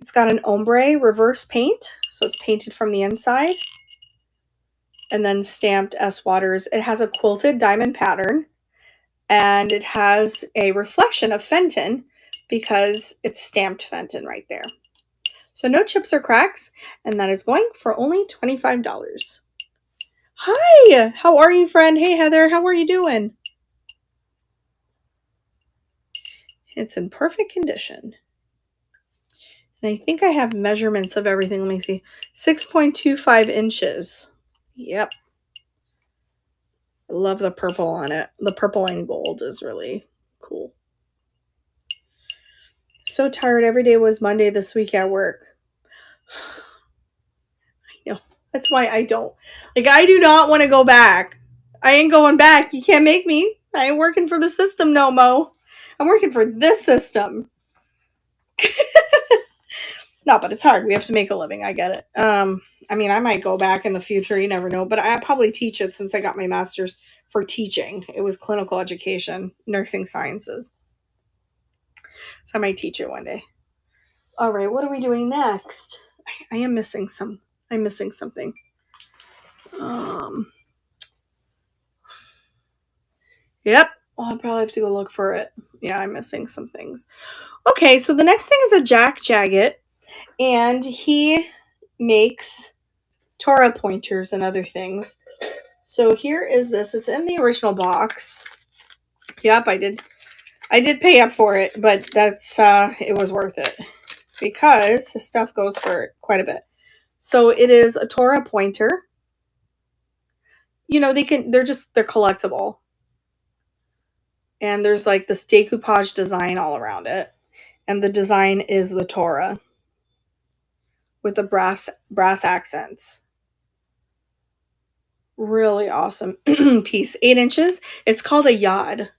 It's got an ombre reverse paint, so it's painted from the inside, and then stamped S. Waters. It has a quilted diamond pattern, and it has a reflection of Fenton because it's stamped Fenton right there. So no chips or cracks, and that is going for only $25. Hi, how are you, friend? Hey, Heather, how are you doing? It's in perfect condition. And I think I have measurements of everything. Let me see. 6.25 inches. Yep. I love the purple on it. The purple and gold is really cool. So tired. Every day was Monday this week at work. I know. That's why I don't. Like, I do not want to go back. I ain't going back. You can't make me. I ain't working for the system no mo. I'm working for this system. No, but it's hard. We have to make a living. I get it. I mean, I might go back in the future. You never know. But I probably teach it since I got my master's for teaching. It was clinical education, nursing sciences. So I might teach it one day. All right, what are we doing next? I am missing some. I'm missing something. Yep. Well, I'll probably have to go look for it. Yeah, I'm missing some things. Okay, so the next thing is a Jack Jaggett, and he makes Torah pointers and other things. So here is this. It's in the original box. Yep, I did pay up for it, but that's it was worth it because his stuff goes for quite a bit. So it is a Torah pointer. You know, they're collectible. And there's like this decoupage design all around it. And the design is the Torah with the brass accents. Really awesome piece. 8 inches. It's called a yod.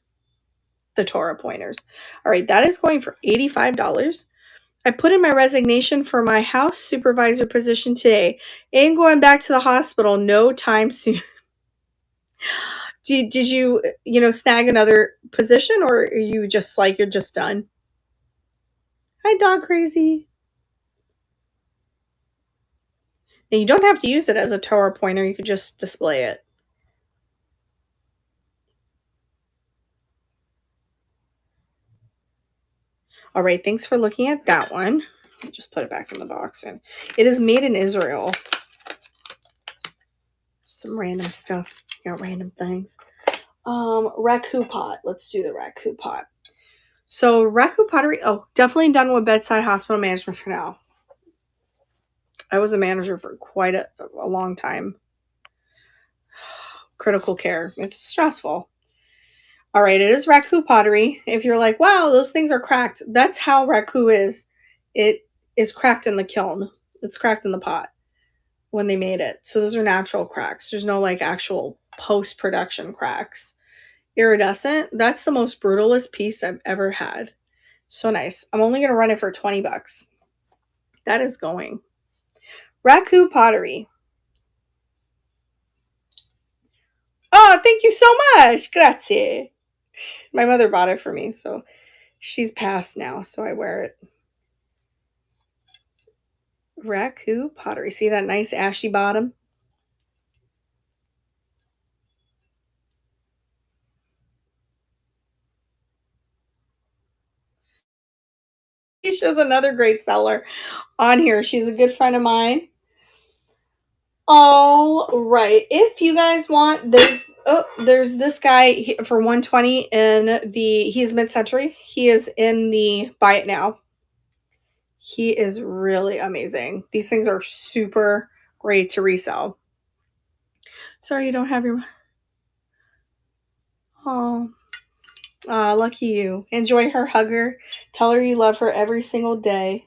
The Torah pointers. All right, that is going for $85. I put in my resignation for my house supervisor position today. Ain't going back to the hospital no time soon. Did you, snag another position, or are you just like, you're just done? Hi, dog crazy. Now, you don't have to use it as a Torah pointer. You could just display it. All right, thanks for looking at that one. I'll just put it back in the box. And it is made in Israel. Some random stuff. Random things. Raku pot. Let's do the Raku pot. So Raku pottery. Oh, definitely done with bedside hospital management for now. I was a manager for quite a long time. Critical care. It's stressful. All right, it is Raku pottery. If you're like, wow, those things are cracked. That's how Raku is. It is cracked in the kiln. It's cracked in the pot when they made it. So those are natural cracks. There's no like actual post-production cracks. Iridescent. That's the most brutalist piece I've ever had. So nice. I'm only going to run it for $20. That is going. Raku pottery. Oh, thank you so much. Grazie. My mother bought it for me, so she's passed now, so I wear it. Raku pottery. See that nice ashy bottom? Alicia's another great seller on here. She's a good friend of mine. All right. If you guys want, there's this guy for 120 in he's mid-century. He is in the buy it now. He is really amazing. These things are super great to resell. Sorry you don't have your... Oh, lucky you. Enjoy her, hug her. Tell her you love her every single day.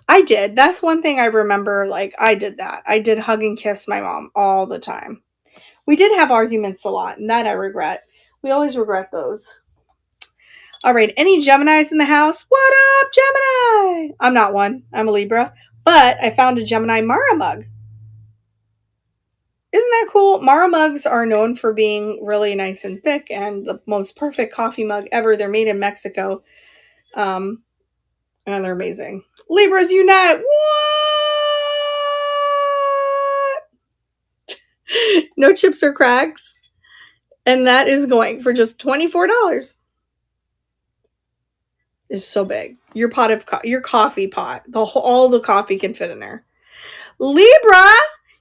I did. That's one thing I remember. Like, I did that. I did hug and kiss my mom all the time. We did have arguments a lot, and that I regret. We always regret those. All right. Any Geminis in the house? What up, Gemini? I'm not one. I'm a Libra. But I found a Gemini Mara mug. Isn't that cool? Mara mugs are known for being really nice and thick and the most perfect coffee mug ever. They're made in Mexico. And they're amazing. Libras unite. What? No chips or cracks. And that is going for just $24. It's so big. Your pot of your coffee pot. All the coffee can fit in there. Libra.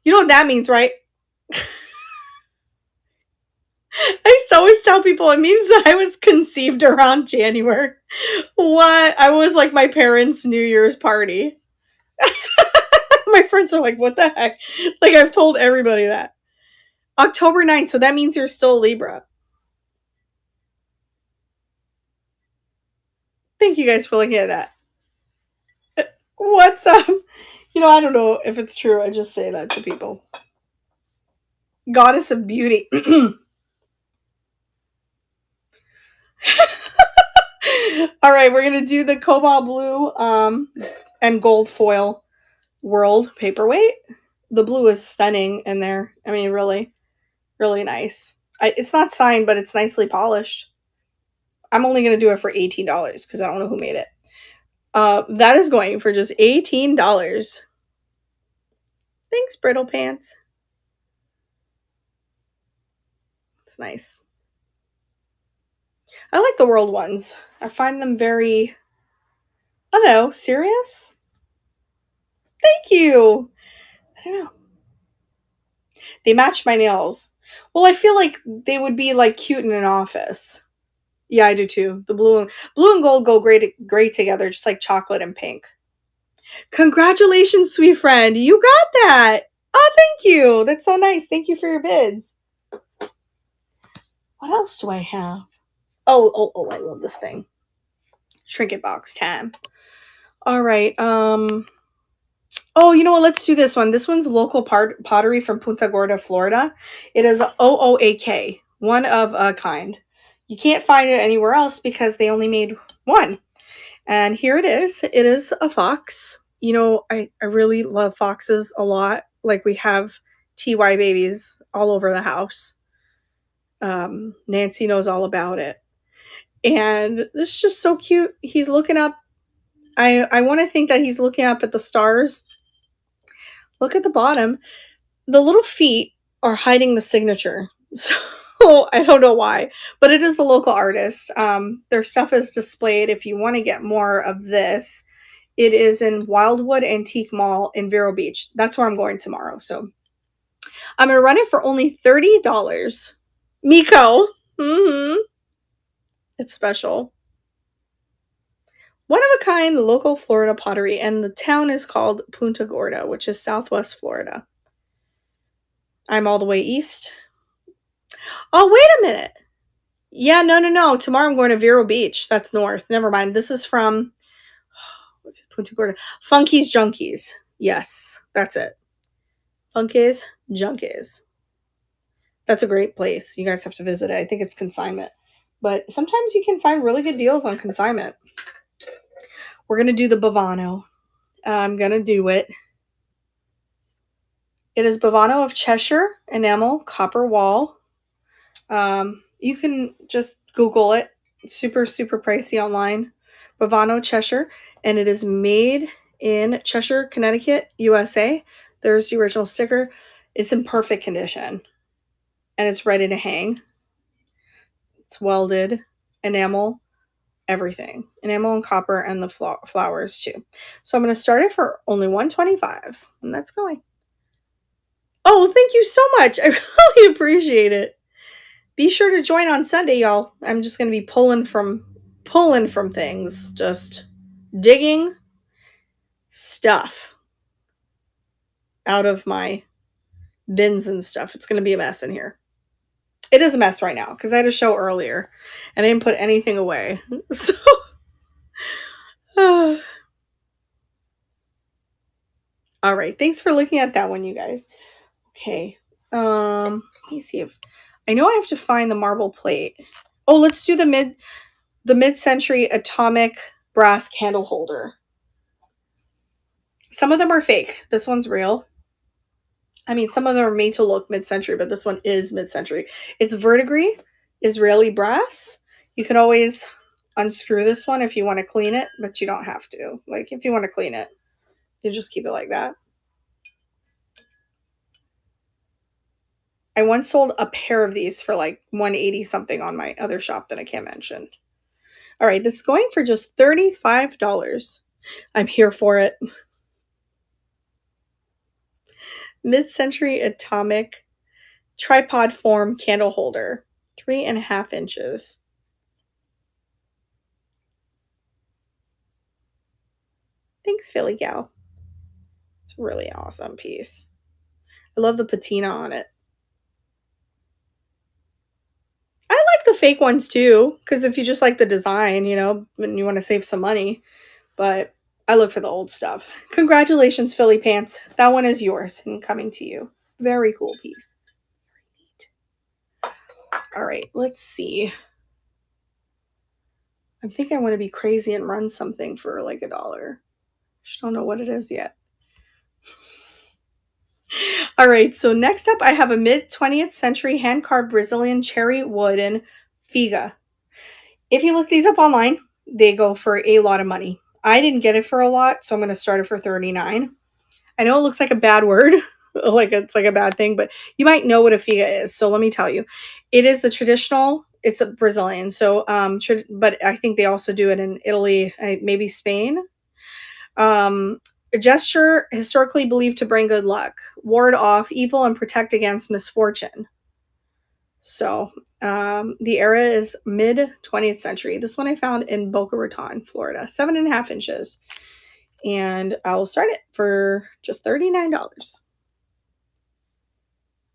You know what that means, right? I always tell people it means that I was conceived around January. What? I was like my parents' New Year's party. My friends are like, what the heck? Like, I've told everybody that. October 9th, so that means you're still Libra. Thank you guys for looking at that. What's up? You know, I don't know if it's true. I just say that to people. Goddess of beauty. All right, we're going to do the cobalt blue and gold foil world paperweight. The blue is stunning in there. I mean, really, really nice. It's not signed, but it's nicely polished. I'm only going to do it for $18 because I don't know who made it. That is going for just $18. Thanks, Brittle Pants. It's nice. I like the world ones. I find them very, I don't know, serious? Thank you. I don't know. They match my nails. Well, I feel like they would be like cute in an office. Yeah, I do too. The blue and gold go great together, just like chocolate and pink. Congratulations, sweet friend. You got that. Oh, thank you. That's so nice. Thank you for your bids. What else do I have? Oh, I love this thing. Trinket box time. All right. Oh, you know what? Let's do this one. This one's local pottery from Punta Gorda, Florida. It is OOAK, one of a kind. You can't find it anywhere else because they only made one. And here it is. It is a fox. You know, I really love foxes a lot. Like, we have TY babies all over the house. Nancy knows all about it. And this is just so cute. He's looking up. I want to think that he's looking up at the stars. Look at the bottom. The little feet are hiding the signature. So I don't know why, but it is a local artist. Their stuff is displayed. If you want to get more of this, it is in Wildwood Antique Mall in Vero Beach. That's where I'm going tomorrow. So I'm going to run it for only $30. Miko. It's special. One of a kind local Florida pottery, and the town is called Punta Gorda, which is Southwest Florida. I'm all the way east. Oh, wait a minute. Yeah, no. Tomorrow I'm going to Vero Beach. That's north. Never mind. This is from Punta Gorda. Funky's Junkies. Yes, that's it. Funky's Junkies. That's a great place. You guys have to visit it. I think it's consignment. But sometimes you can find really good deals on consignment. We're going to do the Bavano. I'm going to do it. It is Bavano of Cheshire, enamel, copper wall. You can just Google it. It's super, super pricey online. Bavano Cheshire. And it is made in Cheshire, Connecticut, USA. There's the original sticker. It's in perfect condition. And it's ready to hang. It's welded enamel. everything. Enamel and copper and the flowers too. So I'm going to start it for only 125 and that's going. Oh, thank you so much. I really appreciate it. Be sure to join on Sunday, y'all. I'm just going to be pulling from things, just digging stuff out of my bins and stuff. It's going to be a mess in here. It is a mess right now because I had a show earlier and I didn't put anything away. So, all right. Thanks for looking at that one, you guys. Okay. Let me see if I know I have to find the marble plate. Oh, let's do the mid-century atomic brass candle holder. Some of them are fake. This one's real. I mean, some of them are made to look mid-century, but this one is mid-century. It's verdigris, Israeli brass. You can always unscrew this one if you want to clean it, but you don't have to. Like, if you want to clean it, you just keep it like that. I once sold a pair of these for like 180 something on my other shop that I can't mention. All right, this is going for just $35. I'm here for it. Mid-century atomic tripod form candle holder, 3.5 inches. Thanks, Philly Gal. It's a really awesome piece. I love the patina on it. I like the fake ones too, because if you just like the design, you know, and you want to save some money, but I look for the old stuff. Congratulations, Philly Pants. That one is yours and coming to you. Very cool piece. Very neat. All right, let's see. I think I want to be crazy and run something for like $1. Just don't know what it is yet. All right, so next up I have a mid-20th century hand-carved Brazilian cherry wooden figa. If you look these up online, they go for a lot of money. I didn't get it for a lot, so I'm going to start it for $39. I know it looks like a bad word, like it's like a bad thing, but you might know what a figa is. So let me tell you. It is the traditional, it's a Brazilian. So but I think they also do it in Italy, maybe Spain. A gesture historically believed to bring good luck, ward off evil, and protect against misfortune. So the era is mid 20th century. This one I found in Boca Raton, Florida, 7.5 inches. And I'll start it for just $39.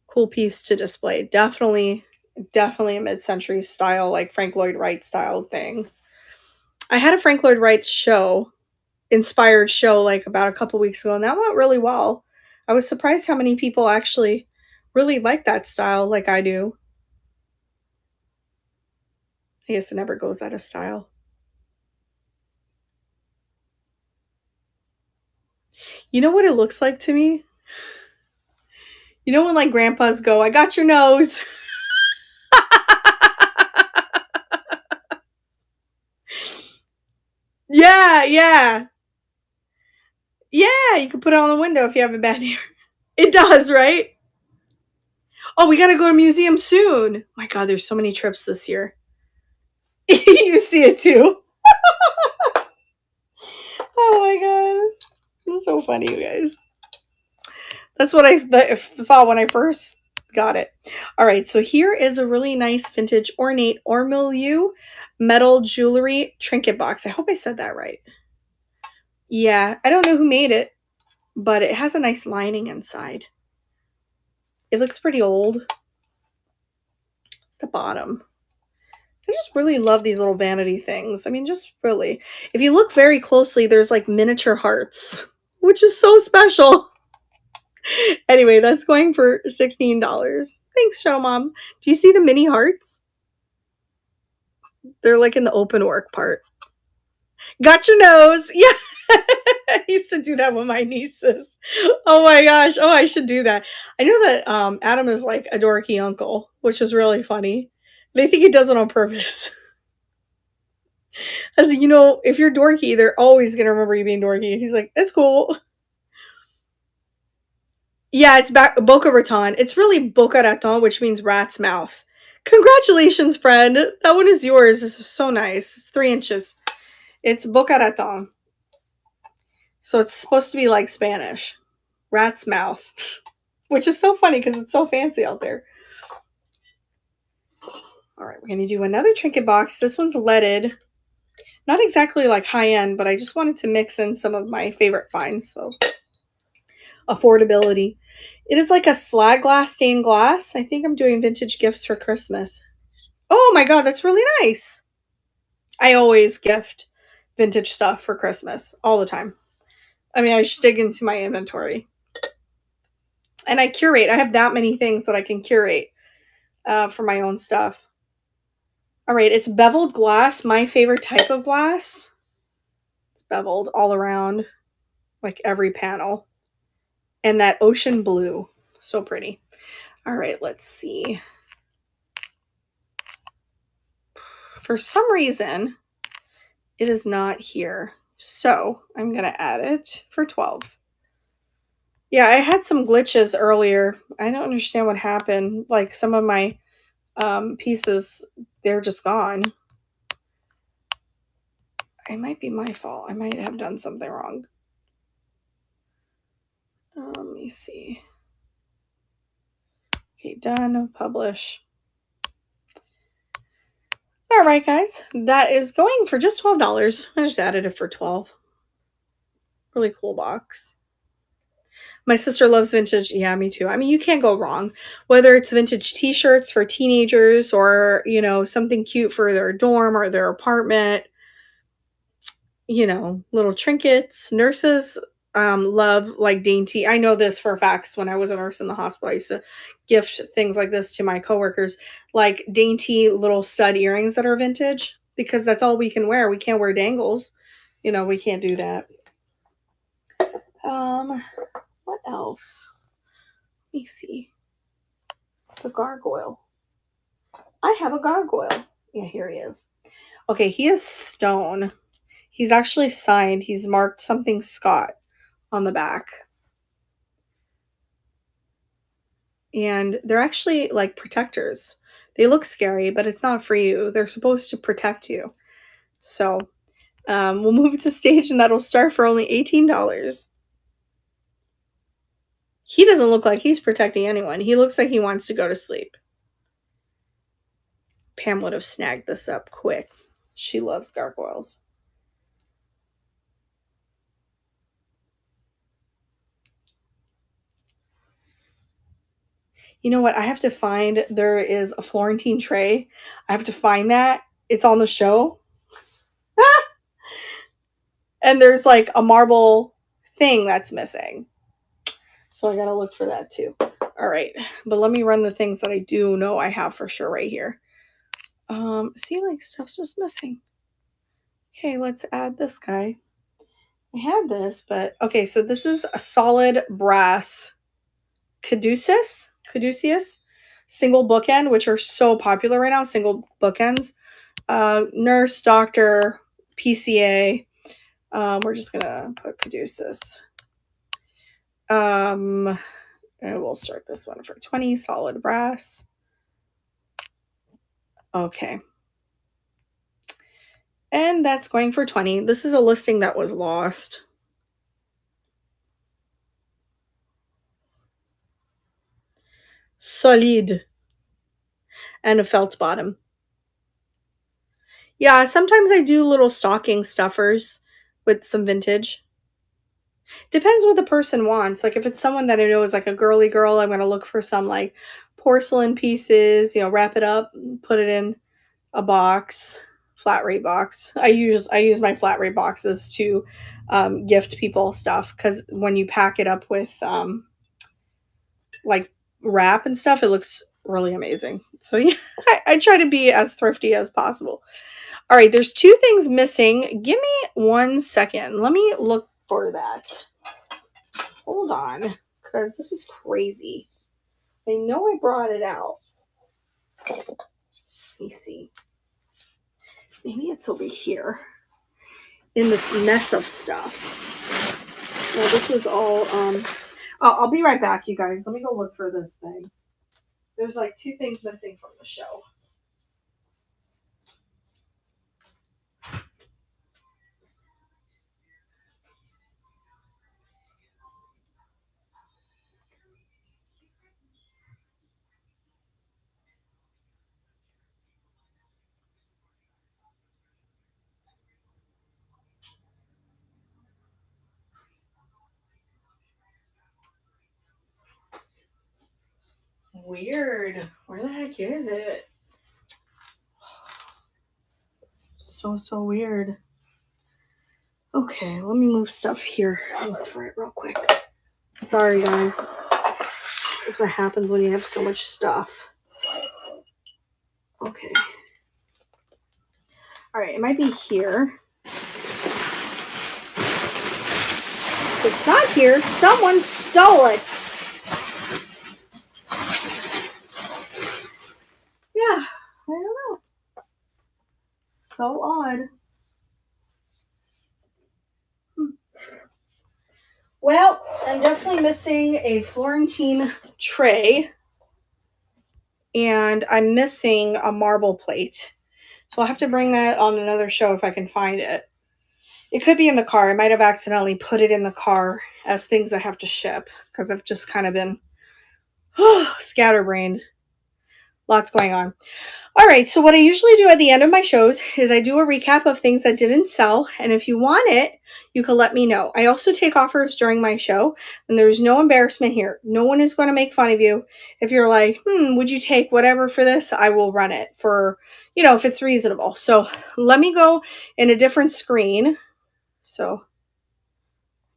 Cool piece to display. Definitely a mid-century style, like Frank Lloyd Wright style thing. I had a Frank Lloyd Wright inspired show like about a couple weeks ago, and that went really well. I was surprised how many people actually really like that style like I do. I guess it never goes out of style. You know what it looks like to me? You know when like grandpas go, I got your nose. Yeah, yeah. Yeah, you can put it on the window if you have a bad ear. It does, right? Oh, we got to go to a museum soon. My God, there's so many trips this year. You see it too. Oh my God. It's so funny, you guys. That's what I saw when I first got it. All right, so here is a really nice vintage ornate ormolu metal jewelry trinket box. I hope I said that right. Yeah, I don't know who made it, but it has a nice lining inside. It looks pretty old. It's the bottom. I just really love these little vanity things. I mean, just really. If you look very closely, there's like miniature hearts, which is so special. Anyway, that's going for $16. Thanks, Show Mom. Do you see the mini hearts? They're like in the open work part. Got your nose. Yeah. I used to do that with my nieces. Oh my gosh. Oh, I should do that. I know that Adam is like a dorky uncle, which is really funny. But I think he does it on purpose. As you know, if you're dorky, they're always gonna remember you being dorky. He's like, it's cool. Yeah, it's back Boca Raton. It's really Boca Raton, which means rat's mouth. Congratulations, friend. That one is yours. This is so nice. It's 3 inches. It's Boca Raton. So it's supposed to be like Spanish. Rat's mouth. Which is so funny because it's so fancy out there. All right, we're going to do another trinket box. This one's leaded. Not exactly like high end, but I just wanted to mix in some of my favorite finds. So affordability. It is like a slag glass stained glass. I think I'm doing vintage gifts for Christmas. Oh my God, that's really nice. I always gift vintage stuff for Christmas all the time. I mean, I should dig into my inventory. And I curate. I have that many things that I can curate for my own stuff. All right, it's beveled glass, my favorite type of glass. It's beveled all around, like every panel. And that ocean blue, so pretty. All right, let's see. For some reason, it is not here. So I'm going to add it for 12. Yeah, I had some glitches earlier. I don't understand what happened. Like some of my pieces, they're just gone. It might be my fault. I might have done something wrong. Let me see. Okay, done. Publish. All right, guys. That is going for just $12. I just added it for 12. Really cool box. My sister loves vintage. Yeah, me too. I mean, you can't go wrong. Whether it's vintage t-shirts for teenagers or, you know, something cute for their dorm or their apartment. You know, little trinkets. Nurses love like dainty. I know this for facts. When I was a nurse in the hospital, I used to gift things like this to my coworkers, like dainty little stud earrings that are vintage, because that's all we can wear. We can't wear dangles. You know, we can't do that. What else? Let me see. The gargoyle. I have a gargoyle. Yeah, here he is. Okay, he is stone. He's actually signed. He's marked something Scott on the back. And they're actually like protectors. They look scary, but it's not for you. They're supposed to protect you. So we'll move to stage and that'll start for only $18. He doesn't look like he's protecting anyone. He looks like he wants to go to sleep. Pam would have snagged this up quick. She loves gargoyles. You know what? I have to find, there is a Florentine tray. I have to find that. It's on the show. And there's like a marble thing that's missing. So I got to look for that too. All right. But let me run the things that I do know I have for sure right here. See, like stuff's just missing. Okay, let's add this guy. I had this, but okay, so this is a solid brass caduceus single bookend, which are so popular right now, single bookends. Nurse, doctor, PCA. We're just gonna put caduceus. And we'll start this one for 20, solid brass. Okay. And that's going for 20. This is a listing that was lost. Solid. And a felt bottom. Yeah, sometimes I do little stocking stuffers with some vintage. Depends what the person wants. Like if it's someone that I know is like a girly girl, I'm going to look for some like porcelain pieces, you know, wrap it up, put it in a box, flat rate box. I use my flat rate boxes to gift people stuff, because when you pack it up with like wrap and stuff, it looks really amazing. So yeah, I try to be as thrifty as possible. All right, there's 2 things missing. Give me 1 second. Let me look for that. Hold on, because this is crazy. I know I brought it out. Let me see. Maybe it's over here in this mess of stuff. Well, this is all, I'll be right back, you guys. Let me go look for this thing. There's like 2 things missing from the show. weird. Where the heck is it? So weird. Okay, let me move stuff here. I'll look for it real quick. Sorry, guys. That's what happens when you have so much stuff. Okay. All right, it might be here. If it's not here, someone stole it. Yeah, I don't know. So odd. Well, I'm definitely missing a Florentine tray. And I'm missing a marble plate. So I'll have to bring that on another show if I can find it. It could be in the car. I might have accidentally put it in the car as things I have to ship because I've just kind of been scatterbrained. Lots going on. All right, so what I usually do at the end of my shows is I do a recap of things that didn't sell, and if you want it, you can let me know. I also take offers during my show, and there's no embarrassment here. No one is going to make fun of you. If you're like, would you take whatever for this? I will run it for, if it's reasonable. So let me go in a different screen. So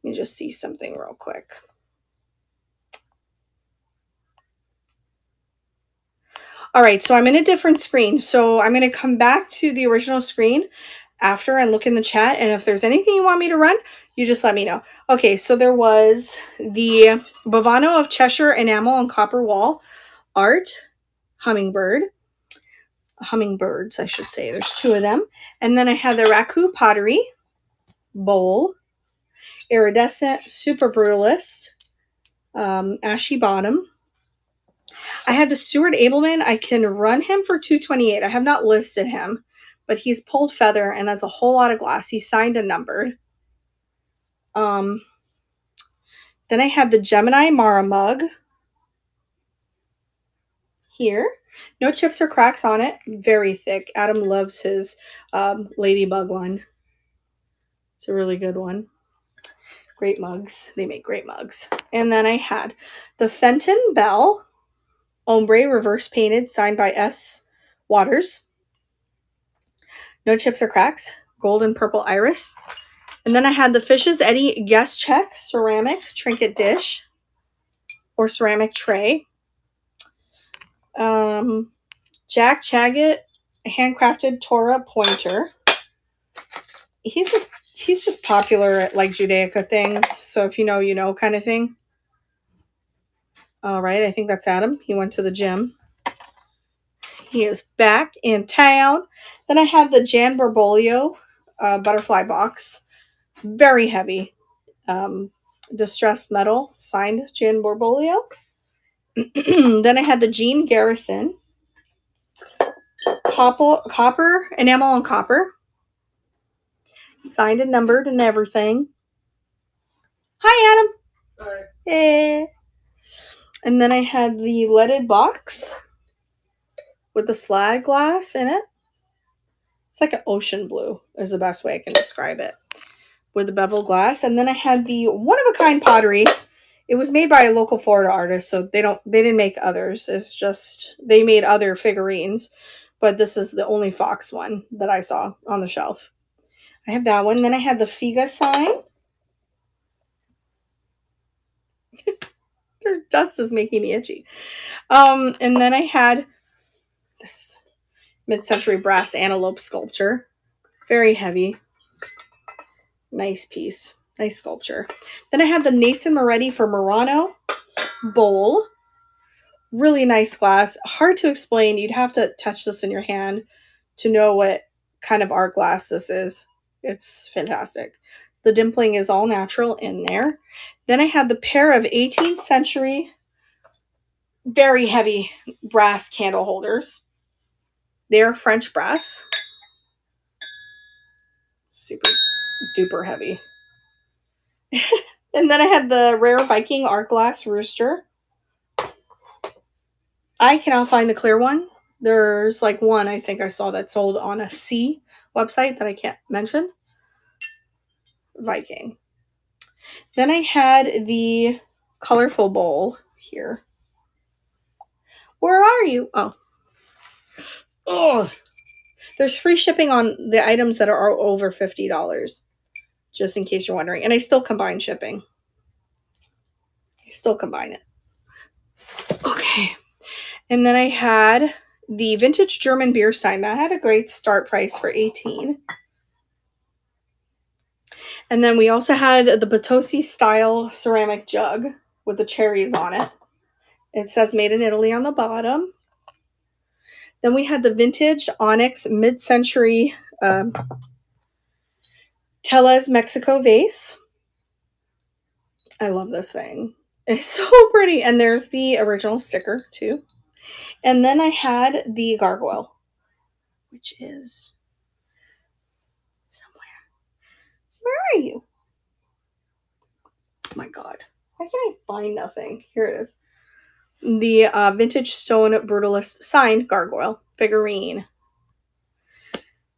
let me just see something real quick. All right, so I'm in a different screen. So I'm going to come back to the original screen after and look in the chat. And if there's anything you want me to run, you just let me know. Okay, so there was the Bavano of Cheshire enamel and copper wall art hummingbirds, I should say. There's two of them. And then I had the Raku pottery bowl, iridescent super brutalist, ashy bottom. I had the Stuart Abelman. I can run him for $228. I have not listed him, but he's pulled feather and that's a whole lot of glass. He's signed and numbered. Then I had the Gemini Mara mug here. No chips or cracks on it. Very thick. Adam loves his ladybug one. It's a really good one. Great mugs. They make great mugs. And then I had the Fenton Bell ombre reverse painted, signed by S. Waters. No chips or cracks. Gold and purple iris. And then I had the Fish's Eddy Guest Check ceramic trinket dish or ceramic tray. Jack Chaggett handcrafted Torah pointer. He's just popular at like Judaica things. So if you know, you know kind of thing. All right, I think that's Adam. He went to the gym. He is back in town. Then I had the Jan Borbolio butterfly box. Very heavy. Distressed metal, signed Jan Borbolio. Then I had the Jean Garrison. Copper, enamel and copper. Signed and numbered and everything. Hi, Adam. Hi. Hey. And then I had the leaded box with the slag glass in it. It's like an ocean blue is the best way I can describe it. With the bevel glass. And then I had the one-of-a-kind pottery. It was made by a local Florida artist, so they didn't make others. It's just they made other figurines, but this is the only Fox one that I saw on the shelf. I have that one. Then I had the Figa sign. Their dust is making me itchy. And then I had this mid-century brass antelope sculpture. Very heavy. Nice piece. Nice sculpture. Then I had the Nason Moretti for Murano bowl. Really nice glass. Hard to explain. You'd have to touch this in your hand to know what kind of art glass this is. It's fantastic. The dimpling is all natural in there. Then I had the pair of 18th century very heavy brass candle holders. They're French brass. Super duper heavy. And then I had the rare Viking art glass rooster. I cannot find the clear one. There's like one I think I saw that sold on a C website that I can't mention. Viking. Then I had the colorful bowl here. Where are you? Oh, there's free shipping on the items that are over $50, just in case you're wondering. And I still combine shipping. I still combine it. Okay. And then I had the vintage German beer stein. That had a great start price for $18. And then we also had the Potosi style ceramic jug with the cherries on it. It says made in Italy on the bottom. Then we had the vintage onyx mid-century Tellez Mexico vase. I love this thing. It's so pretty. And there's the original sticker too. And then I had the gargoyle, which is somewhere. Where are you? Oh my God. Why can't I find nothing? Here it is. The vintage stone brutalist signed gargoyle figurine.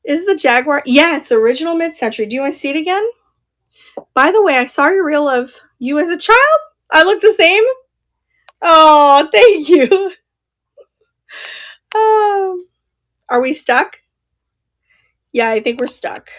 Is the Jaguar? Yeah, it's original mid-century. Do you want to see it again? By the way, I saw your reel of you as a child. I look the same. Oh, thank you. Are we stuck? Yeah, I think we're stuck.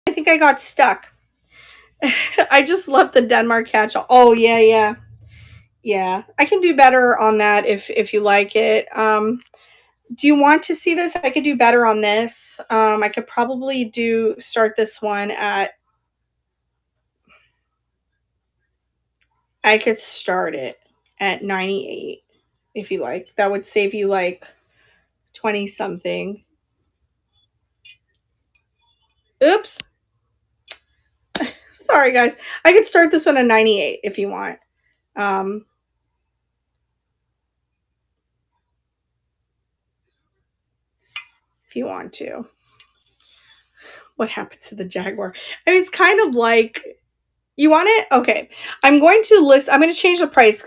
I think I got stuck. I just left the Denmark catch-all. Oh, yeah. Yeah, I can do better on that if you like it. Do you want to see this? I could do better on this. I could probably start this one at, I could start it at 98 if you like. That would save you like 20 something. Oops. Sorry guys. I could start this one at 98 if you want. If you want to. What happened to the Jaguar? I mean, it's kind of like, you want it? Okay. I'm going to change the price